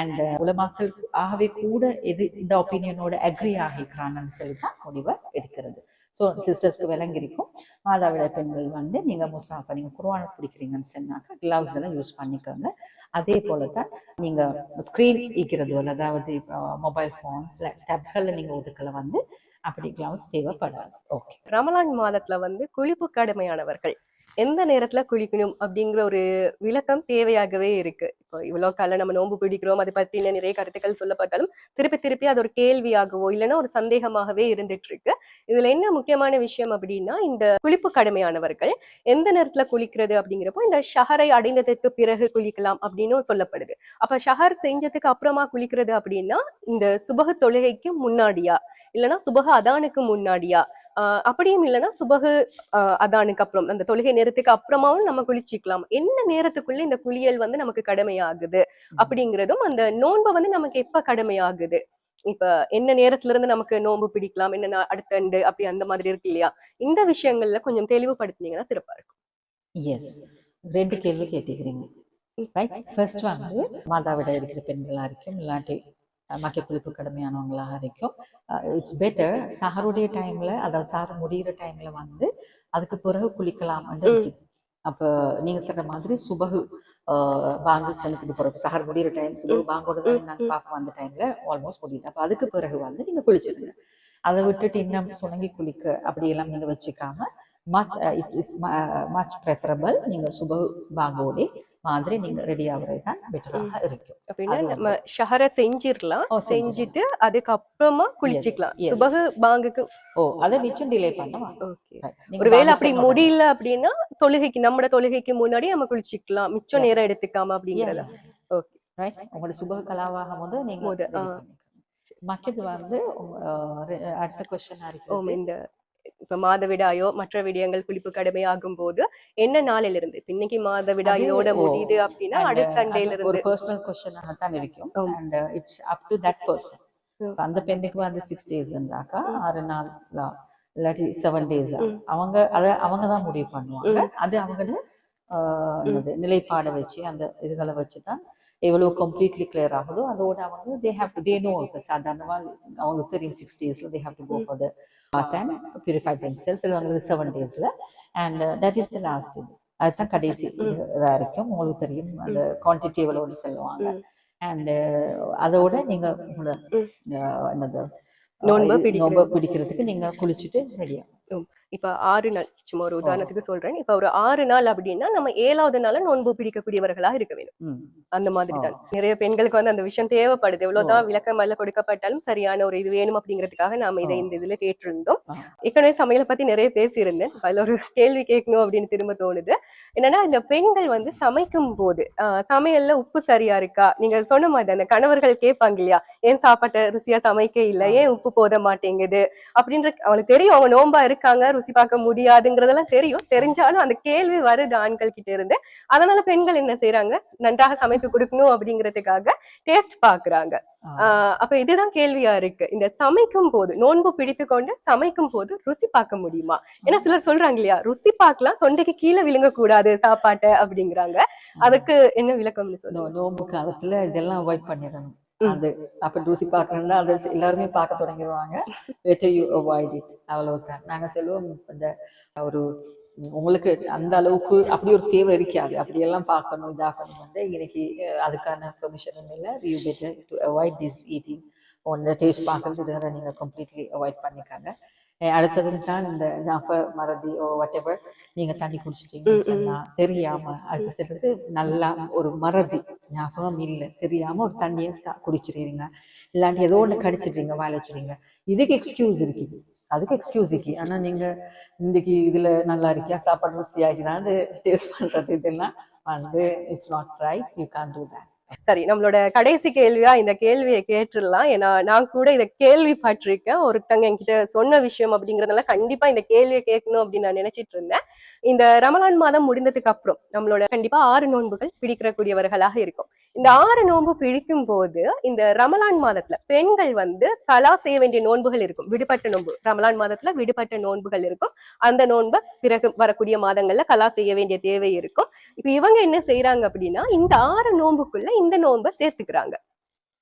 Speaker 2: அண்ட் உலமாக்கள் ஆகவே கூட எது இந்த ஒப்பீனியனோட அக்ரி ஆகிக்கிறாங்கன்னு சொல்லி தான் முடிவை எடுக்கிறது. ஸோ சிஸ்டர்ஸ்க்கு விளங்கிருக்கும், மாதாவிடாய் பெண்கள் வந்து நீங்கள் முஸ்ஹாஃபை நீங்கள் குர்ஆனை பிடிக்கிறீங்கன்னு சொன்னாக்கா கிளவுஸ் எல்லாம் யூஸ் பண்ணிக்கோங்க. அதே போல தான் நீங்கள் ஸ்க்ரீன் ஈக்கிறது, அதாவது மொபைல் ஃபோன்ஸில் டேப்களில் நீங்கள் ஒதுக்கல வந்து அப்படி கிளவுஸ் தேவைப்படாது. ஓகே,
Speaker 1: ரமலான் மாதத்துல வந்து குளிப்பு கடமையானவர்கள் எந்த நேரத்துல குளிக்கணும் அப்படிங்கிற ஒரு விளக்கம் தேவையாகவே இருக்கு. இப்போ இவ்வளவு காலம் நம்ம நோன்பு பிடிக்கிறோம், அதை பற்றின நிறைய கருத்துக்கள் சொல்லப்பட்டாலும் திருப்பி திருப்பி அது ஒரு கேள்வியாகவோ இல்லைன்னா ஒரு சந்தேகமாகவே இருந்துட்டு இருக்கு. இதுல என்ன முக்கியமான விஷயம் அப்படின்னா, இந்த குளிப்பு கடமையானவர்கள் எந்த நேரத்துல குளிக்கிறது அப்படிங்கிறப்போ இந்த ஷஹரை அடைந்ததற்கு பிறகு குளிக்கலாம் அப்படின்னு சொல்லப்படுது. அப்ப ஷஹர் செஞ்சதுக்கு அப்புறமா குளிக்கிறது அப்படின்னா இந்த சுபஹ் தொழுகைக்கு முன்னாடியா இல்லைன்னா சுபஹ அதானுக்கு முன்னாடியா, அப்படியும் இல்லைன்னா சுபஹு அதானுக்கு அப்புறம் அந்த தொழுகை நேரத்துக்கு அப்புறமாவும் நம்ம குளிச்சிக்கலாம், என்ன நேரத்துக்குள்ள இந்த குளியல் வந்து நமக்கு கடமையாகுது அப்படிங்கிறதும், அந்த நோன்பு வந்து நமக்கு எப்ப கடமையாகுது, இப்ப என்ன நேரத்துல இருந்து நமக்கு நோன்பு பிடிக்கலாம், என்ன அடுத்த ஆண்டு அப்படி அந்த மாதிரி இருக்கு இல்லையா, இந்த விஷயங்கள்ல கொஞ்சம் தெளிவுபடுத்தினீங்கன்னா சிறப்பா இருக்கும்.
Speaker 2: எஸ், 2 கேள்வி கேட்டுக்கிறீங்க. ரைட், ஃபர்ஸ்ட் வந்து மாதாவிடாய் இருக்கிற பெண்களா இருக்கும் இல்லாட்டி மற்ற குளிப்பு கடமையானவங்களாக இருக்கும். இட்ஸ் பெட்டர் சஹருடைய டைம்ல, அதாவது சஹர் முடிகிற டைம்ல வந்து அதுக்கு பிறகு குளிக்கலாம். அப்போ நீங்க சொல்ற மாதிரி சுபகு பாங்கு செலுத்திட்டு போறோம், சஹர் முடிகிற டைம் சுபகு பாங்கோட தான் நான் பார்ப்போம், அந்த டைம்ல ஆல்மோஸ்ட் முடியுது. அப்போ அதுக்கு பிறகு வந்து நீங்க குளிச்சிருங்க. அதை விட்டுட்டு இன்னும் சுணங்கி குளிக்க அப்படியெல்லாம் நீங்க வச்சுக்காம மச் ப்ரெஃபரபிள் நீங்க சுபகு பாங்கோட மாதிரி நீங்க ரெடி ஆகுறது தான் பெட்டராக இருக்கும்.
Speaker 1: அப்படின்னா நம்ம ஷஹரை செஞ்சிடலாம், செஞ்சுட்டு அதுக்கப்புறமா குளிச்சுக்கலாம் சுபஹு பாங்குக்கு.
Speaker 2: அதை மிச்சம் டிலே பண்ணலாம்.
Speaker 1: ஒருவேளை அப்படி முடியல அப்படின்னா தொழுகைக்கு, நம்ம தொழுகைக்கு முன்னாடி நம்ம குளிச்சுக்கலாம், மிச்சம் நேரம் எடுத்துக்காம அப்படிங்கறத. Okay,
Speaker 2: right. உங்களோட சுபஹு கலாவாகும் போது நீங்க மக்கள் வந்து அடுத்த கொஸ்டின் இருக்கு. இந்த
Speaker 1: இப்ப மாதவிடாயோ மற்ற விடயங்கள் குளிப்பு கடமை ஆகும் போது என்ன நாளில இருந்து, இன்னைக்கு மாதவிடாயோட முடியுது அப்படின்னா அடுத்த அண்டையில இருந்து
Speaker 2: ஒரு பர்சனல் கொஸ்டினாக தான் இருக்கும். And it's up to that person. அந்த பெண்ணுக்கு வந்து 6 days இருந்தாக்கா 6 நாள் இல்லாட்டி 7 days அவங்க தான் முடிவு பண்ணுவாங்க. அது அவங்களோட நிலைப்பாடை வச்சு அந்த இதுகளை வச்சுதான் எவ்வளோ கம்ப்ளீட்லி கிளியர் ஆகுதோ அதோட அவங்க தே நோ இப்போ சாதாரணமாக அவங்களுக்கு தெரியும் 6 daysல they have to go for the bath and purify themselves. சிலவங்களுக்கு 7 daysல and that is the last இது. அதுதான் கடைசி இதாக இருக்கும். உங்களுக்கு தெரியும் அந்த குவான்டிட்டி எவ்வளோன்னு சொல்லுவாங்க. அண்ட் அதோட நீங்க உங்களோட என்னது நோன்பை பிடிக்கிறதுக்கு நீங்க குளிச்சுட்டு ரெடியா.
Speaker 1: இப்ப 6 நாள் சும்மா ஒரு உதாரணத்துக்கு சொல்றேன். இப்ப ஒரு 6 நாள் அப்படின்னா நம்ம 7வது நாள் நோன்பு பிடிக்கக்கூடியவர்களா இருக்க வேணும். அந்த மாதிரி தான் நிறைய பெண்களுக்கு வந்து அந்த விஷயம் தேவைப்படுது. எவ்வளவுதான் விளக்கம் எல்லாம் கொடுக்கப்பட்டாலும் சரியான ஒரு இது வேணும் அப்படிங்கிறதுக்காக நாம இதை இந்த இதுல கேட்டிருந்தோம். ஏற்கனவே சமையலை பத்தி நிறைய பேசியிருந்தேன். அதுல ஒரு கேள்வி கேட்கணும் அப்படின்னு திரும்ப தோணுது. என்னன்னா இந்த பெண்கள் வந்து சமைக்கும் போது சமையல்ல உப்பு சரியா இருக்கா, நீங்க சொன்ன மாதிரி அந்த கணவர்கள் கேட்பாங்க இல்லையா, ஏன் சாப்பாட்டை ருசியா சமைக்க இல்லை, ஏன் உப்பு போத மாட்டேங்குது அப்படின்ற அவளுக்கு தெரியும் அவங்க நோன்பா இருக்காங்க, ருசி பார்க்க முடியாதுங்கிறதெல்லாம் தெரியும். தெரிஞ்சாலும் அந்த கேள்வி வருது ஆண்கள் கிட்ட இருந்து. அதனால பெண்கள் என்ன செய்யறாங்க, நன்றாக சமைத்து கொடுக்கணும் அப்படிங்கிறதுக்காக டேஸ்ட் பாக்குறாங்க. அப்ப இதுதான் கேள்வியா இருக்கு. இந்த சமைக்கும் போது நோன்பு பிடித்து கொண்டு சமைக்கும் போது ருசி பார்க்க முடியுமா? ஏன்னா சிலர் சொல்றாங்க இல்லையா, ருசி பார்க்கலாம் தொண்டைக்கு கீழே விழுங்க கூடாது சாப்பாட்டை அப்படிங்கிறாங்க. அதுக்கு என்ன விளக்கம்னு சொல்லுங்க.
Speaker 2: நோன்பு காலத்துல இதெல்லாம் அவாய்ட் பண்ணிடணும். அது அப்ப ருசி பார்க்கணும்னா அது எல்லாருமே பார்க்க தொடங்கிடுவாங்க. அவ்வளவுதான் நாங்க சொல்லுவோம். இந்த ஒரு உங்களுக்கு அந்த அளவுக்கு அப்படி ஒரு தேவை இருக்காது, அப்படியெல்லாம் பார்க்கணும் இதாகணும் வந்து இன்னைக்கு அதுக்கான பெர்மிஷனும் இல்லை. You better to avoid this eating. ஒன்று டேஸ்ட் பார்க்கறது இதை நீங்கள் கம்ப்ளீட்லி அவாய்ட் பண்ணிக்காங்க. அடுத்தது தான் இந்த ஜாஃபர் மறதி ஓ வாட் எவர் நீங்கள் தண்ணி குடிச்சிட்டீங்கன்னு சொன்னால் தெரியாம அதுக்கு சொல்றது நல்லா ஒரு மறதி ஞாபகம் இல்லை தெரியாம ஒரு தண்ணியை குடிச்சிடுறீங்க, இல்லாட்டி ஏதோ ஒன்று கடிச்சிடுறீங்க, வாயில் வச்சுறீங்க. இதுக்கு எக்ஸ்கியூஸ் இருக்குது, அதுக்கு எக்ஸ்கியூஸ் இருக்கு. ஆனால் நீங்கள் இன்னைக்கு இதில் நல்லா இருக்கியா, சாப்பாடு ருசியாகிதான் டேஸ்ட் பண்ணுறது இதெல்லாம் வந்து it's not right. You can do that.
Speaker 1: சரி, நம்மளோட கடைசி கேள்வியா இந்த கேள்வியை கேட்டுடலாம். ஏன்னா நான் கூட இதை கேள்விப்பட்டிருக்கேன். ஒருத்தங்க என்கிட்ட சொன்ன விஷயம் அப்படிங்கறதுனால கண்டிப்பா இந்த கேள்வியை கேட்கணும் அப்படின்னு நான் நினைச்சிட்டு இருந்தேன். இந்த ரமலான் மாதம் முடிந்ததுக்கு அப்புறம் நம்மளோட கண்டிப்பா 6 நோன்புகள் பிடிக்கக்கூடியவர்களாக இருக்கும். இந்த 6 நோன்பு பிடிக்கும் போது இந்த ரமலான் மாதத்துல பெண்கள் வந்து கலா செய்ய வேண்டிய நோன்புகள் இருக்கும். விடுபட்ட நோன்பு ரமலான் மாதத்துல விடுபட்ட நோன்புகள் இருக்கும். அந்த நோன்பை பிறகு வரக்கூடிய மாதங்கள்ல கலா செய்ய வேண்டிய தேவை இருக்கும். இப்ப இவங்க என்ன செய்யறாங்க அப்படின்னா, இந்த 6 நோன்புக்குள்ள இந்த நோன்பை சேர்த்துக்கிறாங்க.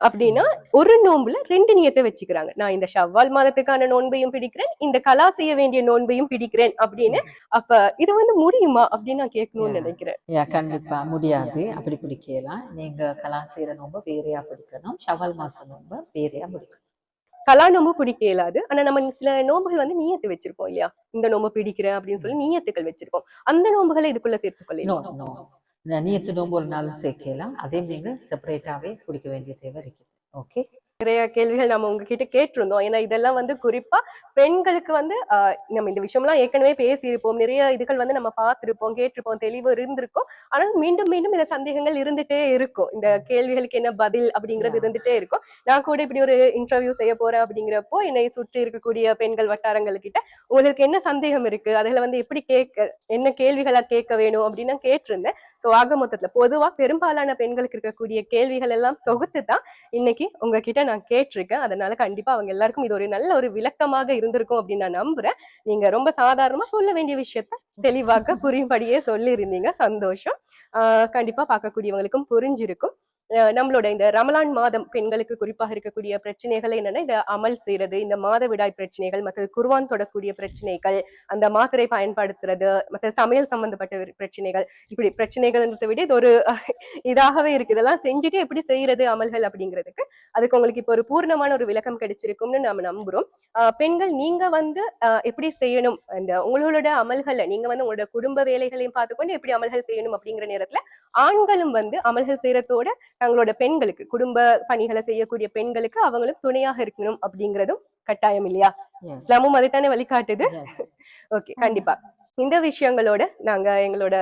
Speaker 1: அப்படின்னா ஒரு நோன்புல 2 நியத்தை வச்சுக்கிறாங்க. நான் இந்த ஷவ்வால் மாதத்துக்கான நோன்பையும் பிடிக்கிறேன், இந்த கலா செய்ய வேண்டிய நோன்பையும் பிடிக்கிறேன் அப்படின்னு. அப்ப இது வந்து முடியுமா அப்படின்னு நான் கேட்கணும்னு நினைக்கிறேன்.
Speaker 2: கண்டிப்பா முடியாது. அப்படி பிடிக்கலாம். நீங்க கலா செய்யற நோன்பை வேறையா பிடிக்கணும், ஷவ்வால் மாசம் நோன்பை வேறையா பிடிக்கணும்.
Speaker 1: கலா நோம்பு பிடிக்க இயலாது. ஆனா நம்ம சில நோம்புகள் வந்து நியத்து வச்சிருப்போம் இல்லையா, இந்த நோம்பு பிடிக்கிறேன் அப்படின்னு சொல்லி நியத்துக்கள் வச்சிருப்போம். அந்த நோம்புகளை இதுக்குள்ள சேர்த்துக்கொள்ளலாம்.
Speaker 2: நியத்து நோம்பு ஒரு நாள் சேர்க்கலாம், அதே நீங்க செப்பரேட்டாவே குடிக்க வேண்டிய தேவை இருக்கு. ஓகே,
Speaker 1: நிறைய கேள்விகள் நம்ம உங்ககிட்ட கேட்டிருந்தோம். ஏன்னா இதெல்லாம் வந்து குறிப்பா பெண்களுக்கு வந்து நம்ம இந்த விஷயம்லாம் ஏற்கனவே பேசியிருப்போம், நிறைய இதுகள் வந்து நம்ம பார்த்திருப்போம், கேட்டிருப்போம், தெளிவு இருந்திருக்கும். ஆனால் மீண்டும் மீண்டும் இந்த சந்தேகங்கள் இருந்துட்டே இருக்கும். இந்த கேள்விகளுக்கு என்ன பதில் அப்படிங்கிறது இருந்துட்டே இருக்கும். நான் கூட இப்படி ஒரு இன்டர்வியூ செய்ய போறேன் அப்படிங்கிறப்போ என்னை சுற்றி இருக்கக்கூடிய பெண்கள் வட்டாரங்கள் கிட்ட உங்களுக்கு என்ன சந்தேகம் இருக்கு, அதுல வந்து எப்படி என்ன கேள்விகளா கேட்க வேணும் அப்படின்னு நான் கேட்டிருந்தேன். சோ ஆக மொத்தத்துல பொதுவா பெரும்பாலான பெண்களுக்கு இருக்கக்கூடிய கேள்விகள் எல்லாம் தொகுத்து தான் இன்னைக்கு உங்ககிட்ட நான் கேட்டிருக்கேன். அதனால கண்டிப்பா அவங்க எல்லாருக்கும் இது ஒரு நல்ல ஒரு விளக்கமாக இருந்திருக்கும் அப்படின்னு நான் நம்புறேன். நீங்க ரொம்ப சாதாரணமா சொல்ல வேண்டிய விஷயத்த தெளிவாக புரியும்படியே சொல்லி இருந்தீங்க. சந்தோஷம். கண்டிப்பா பார்க்கக்கூடியவங்களுக்கும் புரிஞ்சிருக்கும். நம்மளோட இந்த ரமலான் மாதம் பெண்களுக்கு குறிப்பாக இருக்கக்கூடிய பிரச்சனைகள் என்னன்னா, இந்த அமல் செய்யறது, இந்த மாதவிடாய் பிரச்சனைகள், மற்ற குர்ஆன் தொடக்கூடிய பிரச்சனைகள், அந்த மாத்திரை பயன்படுத்துறது, மற்ற சமையல் சம்பந்தப்பட்ட பிரச்சனைகள், இப்படி பிரச்சனைகள்ன்றதை விட இது ஒரு இதாகவே இருக்கு. இதெல்லாம் செஞ்சுட்டு எப்படி செய்யறது அமல்கள் அப்படிங்கிறதுக்கு அதுக்கு உங்களுக்கு இப்போ ஒரு பூர்ணமான ஒரு விளக்கம் கிடைச்சிருக்கும்னு நாம நம்புறோம். பெண்கள் நீங்க வந்து எப்படி செய்யணும், அந்த உங்களோட அமல்களை நீங்க வந்து உங்களோட குடும்ப வேலைகளையும் பார்த்துக்கொண்டு எப்படி அமல்கள் செய்யணும் அப்படிங்கிற நேரத்துல ஆண்களும் வந்து அமல்கள் செய்யறதோட தங்களோட பெண்களுக்கு குடும்ப பணிகளை செய்யக்கூடிய பெண்களுக்கு அவங்களும் துணையாக இருக்கணும் அப்படிங்கறதும் கட்டாயம் இல்லையா? இஸ்லாமும் அதைத்தானே வழிகாட்டுது. ஓகே, கண்டிப்பா இந்த விஷயங்களோட நாங்க எங்களோட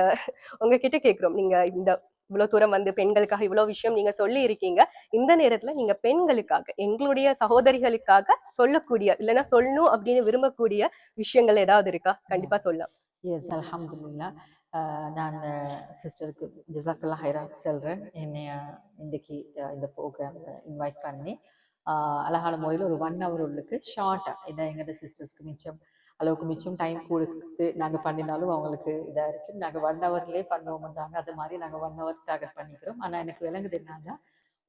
Speaker 1: உங்ககிட்ட கேட்கிறோம். நீங்க இந்த இவ்வளவு தூரம் வந்து பெண்களுக்காக இவ்வளவு விஷயம் நீங்க சொல்லி இருக்கீங்க. இந்த நேரத்துல நீங்க பெண்களுக்காக எங்களுடைய சகோதரிகளுக்காக சொல்லக்கூடிய இல்லைன்னா சொல்லணும் அப்படின்னு விரும்பக்கூடிய விஷயங்கள் ஏதாவது இருக்கா? கண்டிப்பா சொல்லலாம்.
Speaker 2: எஸ், அல்ஹம்துலில்லாஹ். நான் சிஸ்டருக்கு ஜஸாக்கல்லாஹ் ஹைரா சொல்கிறேன். என்னைய இன்றைக்கு இந்த ப்ரோக்ராமில் இன்வைட் பண்ணி அழகான முறையில் ஒரு 1 hour உள்ளுக்கு ஷார்ட்டாக ஏன்னா எங்களோட சிஸ்டர்ஸ்க்கு மிச்சம் அளவுக்கு மிச்சம் டைம் கொடுத்து நாங்கள் பண்ணினாலும் அவங்களுக்கு இதாக இருக்கும். நாங்கள் 1 ஹவர்லேயே பண்ணுவோம்ன்றாங்க. அது மாதிரி நாங்கள் 1 ஹவர் டார்கெட் பண்ணிக்கிறோம். ஆனால் எனக்கு விளங்குது என்னன்னா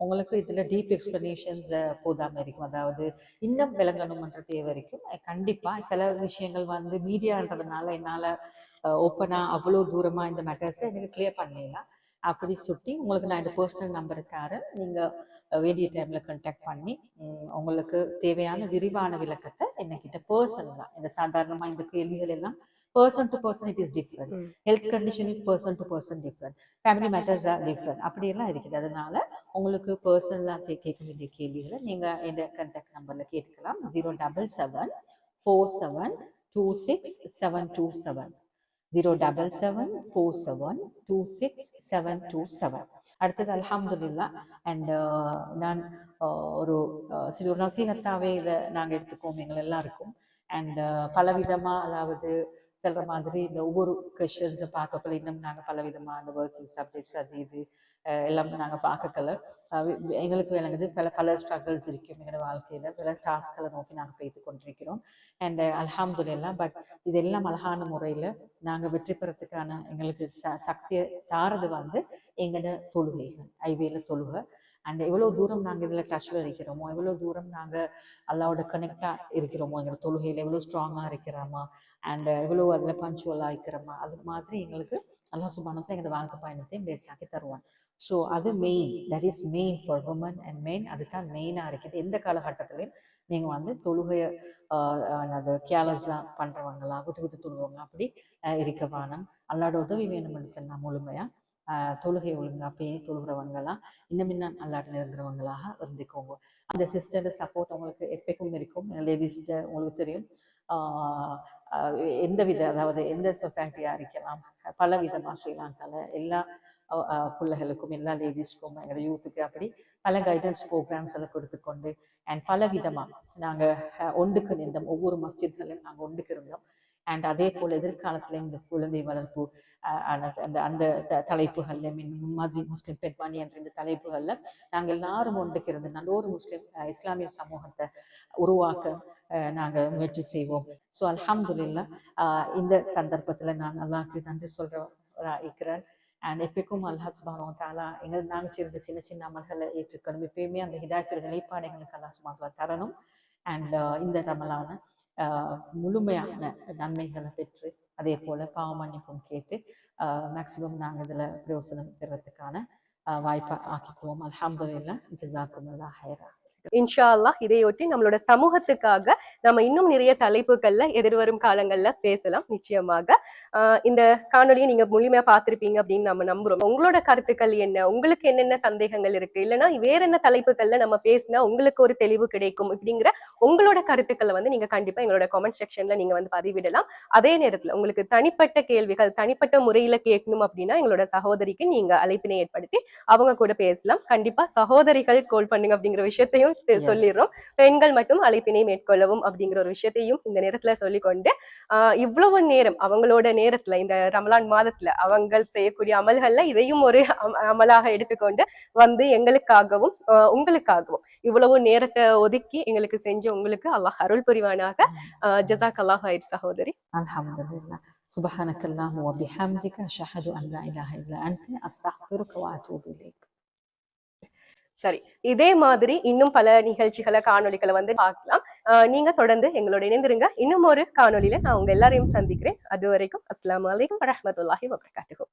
Speaker 2: உங்களுக்கு இதில் டீப் எக்ஸ்பிளனேஷன்ஸ் போதாமல் இருக்கும். அதாவது இன்னும் விளங்கணுமன்ற தேவை இருக்கும். கண்டிப்பாக சில விஷயங்கள் வந்து மீடியான்றதுனால என்னால் ஓப்பனாக அவ்வளோ தூரமாக இந்த மேட்டர்ஸை எனக்கு கிளியர் பண்ணலாம். அப்படி சுட்டி உங்களுக்கு நான் இந்த பர்சனல் நம்பரை தரேன். நீங்கள் வேண்டிய டைமில் கான்டாக்ட் பண்ணி உங்களுக்கு தேவையான விரிவான விளக்கத்தை என்கிட்ட பர்சனலாக இந்த சாதாரணமாக இந்த கேள்விகள் எல்லாம் person to person it is different. Health condition is person to person different. Family matters are different. அப்படியெல்லாம் இருக்குது. அதனால உங்களுக்கு பர்சனலாக கேட்க வேண்டிய கேள்விகளை நீங்கள் இந்த கான்டாக்ட் நம்பரில் கேட்டுக்கலாம். 07747267227 07747267227. அடுத்தது அல்ஹம்துலில்லாஹ். அண்ட் நான் ஒரு சில ஒரு நசீகத்தாவே இதை நாங்கள் எடுத்துக்கோம் எங்கள் எல்லாருக்கும். அண்ட் பலவிதமாக அதாவது சொல்கிற மாதிரி இந்த ஒவ்வொரு கொஷன்ஸை பார்க்கக்குள்ள இன்னும் நாங்கள் பலவிதமாக அந்த ஒர்க்கிங் சப்ஜெக்ட்ஸ் அது இது எல்லாம் நாங்கள் பார்க்கல. எங்களுக்கு விளங்குது பல ஸ்ட்ரகிள்ஸ் இருக்கும் எங்களோட வாழ்க்கையில், பல டாஸ்க்களை நோக்கி நாங்கள் போய்த்து கொண்டிருக்கிறோம். அண்ட் அல்ஹம்துலில்லாஹ். பட் இதெல்லாம் அழகான முறையில் நாங்கள் வெற்றி பெறத்துக்கான எங்களுக்கு சக்தியை தாரது வந்து எங்களோட தொழுகைகள், ஐவேல தொழுகை. அண்ட் எவ்வளோ தூரம் நாங்கள் இதில் டச்சில் இருக்கிறோமோ, எவ்வளோ தூரம் நாங்கள் அல்லாவோட கனெக்டாக இருக்கிறோமோ, எங்களோட தொழுகையில் எவ்வளோ ஸ்ட்ராங்காக இருக்கிறோமா, அண்ட் எவ்வளோ அதில் பஞ்சுவலாக இருக்கிறோமா, அது மாதிரி எங்களுக்கு அல்லாஹ் சுப்ஹானஹு வ தஆலா எங்களோட வாழ்க்கை பயணத்தை பேசாக்கி தருவான். ஸோ அது main, that is main for women and main. அதுதான் மெயினாக இருக்குது. எந்த காலகட்டத்திலையும் நீங்கள் வந்து தொழுகையை அது கேர்லெஸ்ஸாக பண்ணுறவங்களா, விட்டு விட்டு தொழுவங்க அப்படி இருக்க வேணும். அல்லாட உதவி வேணும்னு சொன்னால் முழுமையாக தொழுகை ஒழுங்காக பேணி தொழுகிறவங்களாம் இன்னும் அல்லாட்ட இருக்கிறவங்களாக இருந்துக்கோங்க. அந்த சிஸ்டரோட சப்போர்ட் உங்களுக்கு எப்பக்கும் இருக்கும். லேடிஸ்ட உங்களுக்கு தெரியும் எந்த வித, அதாவது எந்த சொசைட்டியாக இருக்கலாம், பல விதமாக ஸ்ரீலங்காவில் எல்லா பிள்ளைகளுக்கும் எல்லா லேடிஸ்க்கும் எங்களோட யூத்துக்கு அப்படி பல கைடன்ஸ் ப்ரோக்ராம்ஸ் எல்லாம் கொடுத்துக்கொண்டு அண்ட் பல விதமாக நாங்கள் ஒன்றுக்கு நின்றோம். ஒவ்வொரு மஸ்ஜித்களையும் நாங்கள் ஒன்றுக்கு இருந்தோம். அண்ட் அதே போல் எதிர்காலத்தில் இந்த குழந்தை வளர்ப்பு அந்த தலைப்புகளில் முன்மாதிரி முஸ்லிம் பெண்மணி என்ற இந்த தலைப்புகளில் நாங்கள் எல்லாரும் ஒன்றுக்கு இருந்து நல்ல ஒரு முஸ்லிம் இஸ்லாமிய சமூகத்தை உருவாக்க நாங்கள் முயற்சி செய்வோம். ஸோ அல்ஹம்துலில்லாஹ். இந்த சந்தர்ப்பத்தில் நான் அல்லாஹ்க்கு நன்றி இருக்கிறேன். அண்ட் எப்பக்கும் அல்லாஹ் சுப்ஹானஹு வ தஆலா நாங்கள் செய்கிற சின்ன சின்ன அமல்களை ஏற்றுக்கணும். எப்பயுமே அந்த ஹிதாயத்துடைய நிலைப்பாடுகளுக்கு அல்லாஹ் சுப்ஹானஹு வ தஆலா தரணும். அண்ட் இந்த ரமலான முழுமையான நன்மைகளை பெற்று அதே போல் பாவ மன்னிப்பும் கேட்டு மேக்சிமம் நாங்கள் இதில் பிரயோசனம் பெறுவதற்கான வாய்ப்பை ஆக்கிக்குவோம். அல்ஹம்துலில்லாஹ். ஜஸாக்குமுல்லாஹ் ஹைரா.
Speaker 1: இன்ஷா அல்லாஹ். இதையொட்டி நம்மளோட சமூகத்துக்காக நம்ம இன்னும் நிறைய தலைப்புகள்ல எதிர்வரும் காலங்கள்ல பேசலாம் நிச்சயமாக. இந்த காணொலியை நீங்க முழுமையா பார்த்திருப்பீங்க அப்படின்னு நம்ம நம்புறோம். உங்களோட கருத்துக்கள் என்ன, உங்களுக்கு என்னென்ன சந்தேகங்கள் இருக்கு, இல்லைன்னா வேற என்ன தலைப்புகள்ல நம்ம பேசினா உங்களுக்கு ஒரு தெளிவு கிடைக்கும் அப்படிங்கிற உங்களோட கருத்துக்களை வந்து நீங்க கண்டிப்பா எங்களோட கமெண்ட் செக்ஷன்ல நீங்க வந்து பதிவிடலாம். அதே நேரத்துல உங்களுக்கு தனிப்பட்ட கேள்விகள் தனிப்பட்ட முறையில கேட்கணும் அப்படின்னா எங்களோட சகோதரிக்கு நீங்க அழைப்பினை ஏற்படுத்தி அவங்க கூட பேசலாம். கண்டிப்பா சகோதரிகள் கால் பண்ணுங்க அப்படிங்கிற விஷயத்தையும் சொல்லிடுறோம். பெண்கள் மட்டும் அழைப்பினை மேற்கொள்ளவும் அப்படிங்கிற ஒரு விஷயத்தையும் இந்த நேரத்துல சொல்லிக்கொண்டு இவ்வளவு நேரம் அவங்களோட நேரத்துல இந்த ரமலான் மாதத்துல அவங்க செய்யக்கூடிய அமல்கள்ல இதையும் ஒரு அமலாக எடுத்துக்கொண்டு வந்து எங்களுக்காகவும் உங்களுக்காகவும் இவ்வளவு நேரத்தை ஒதுக்கி எங்களுக்கு செஞ்ச உங்களுக்கு அல்லாஹ் அருள் புரிவானாக. ஜஸாக்கல்லாஹ் ஹைர் சகோதரி.
Speaker 2: அல்ஹம்துலில்லாஹ். சுப்ஹானக்கல்லாஹு வ பிஹம்திக அஷ்ஹது அன் லா இலாஹ இல்லா அன்த அஸ்தக்ஃபிருக வ அத்தூபு இலைக்.
Speaker 1: சரி, இதே மாதிரி இன்னும் பல நிகழ்ச்சிகளை காணொலிகளை வந்து பார்க்கலாம். நீங்க தொடர்ந்து எங்களோட இணைந்திருங்க. இன்னும் ஒரு காணொலியில நான் உங்க எல்லாரையும் சந்திக்கிறேன். அது வரைக்கும் அஸ்ஸலாமு அலைக்கும் வரஹ்மத்துல்லாஹி வபரகாத்துஹு.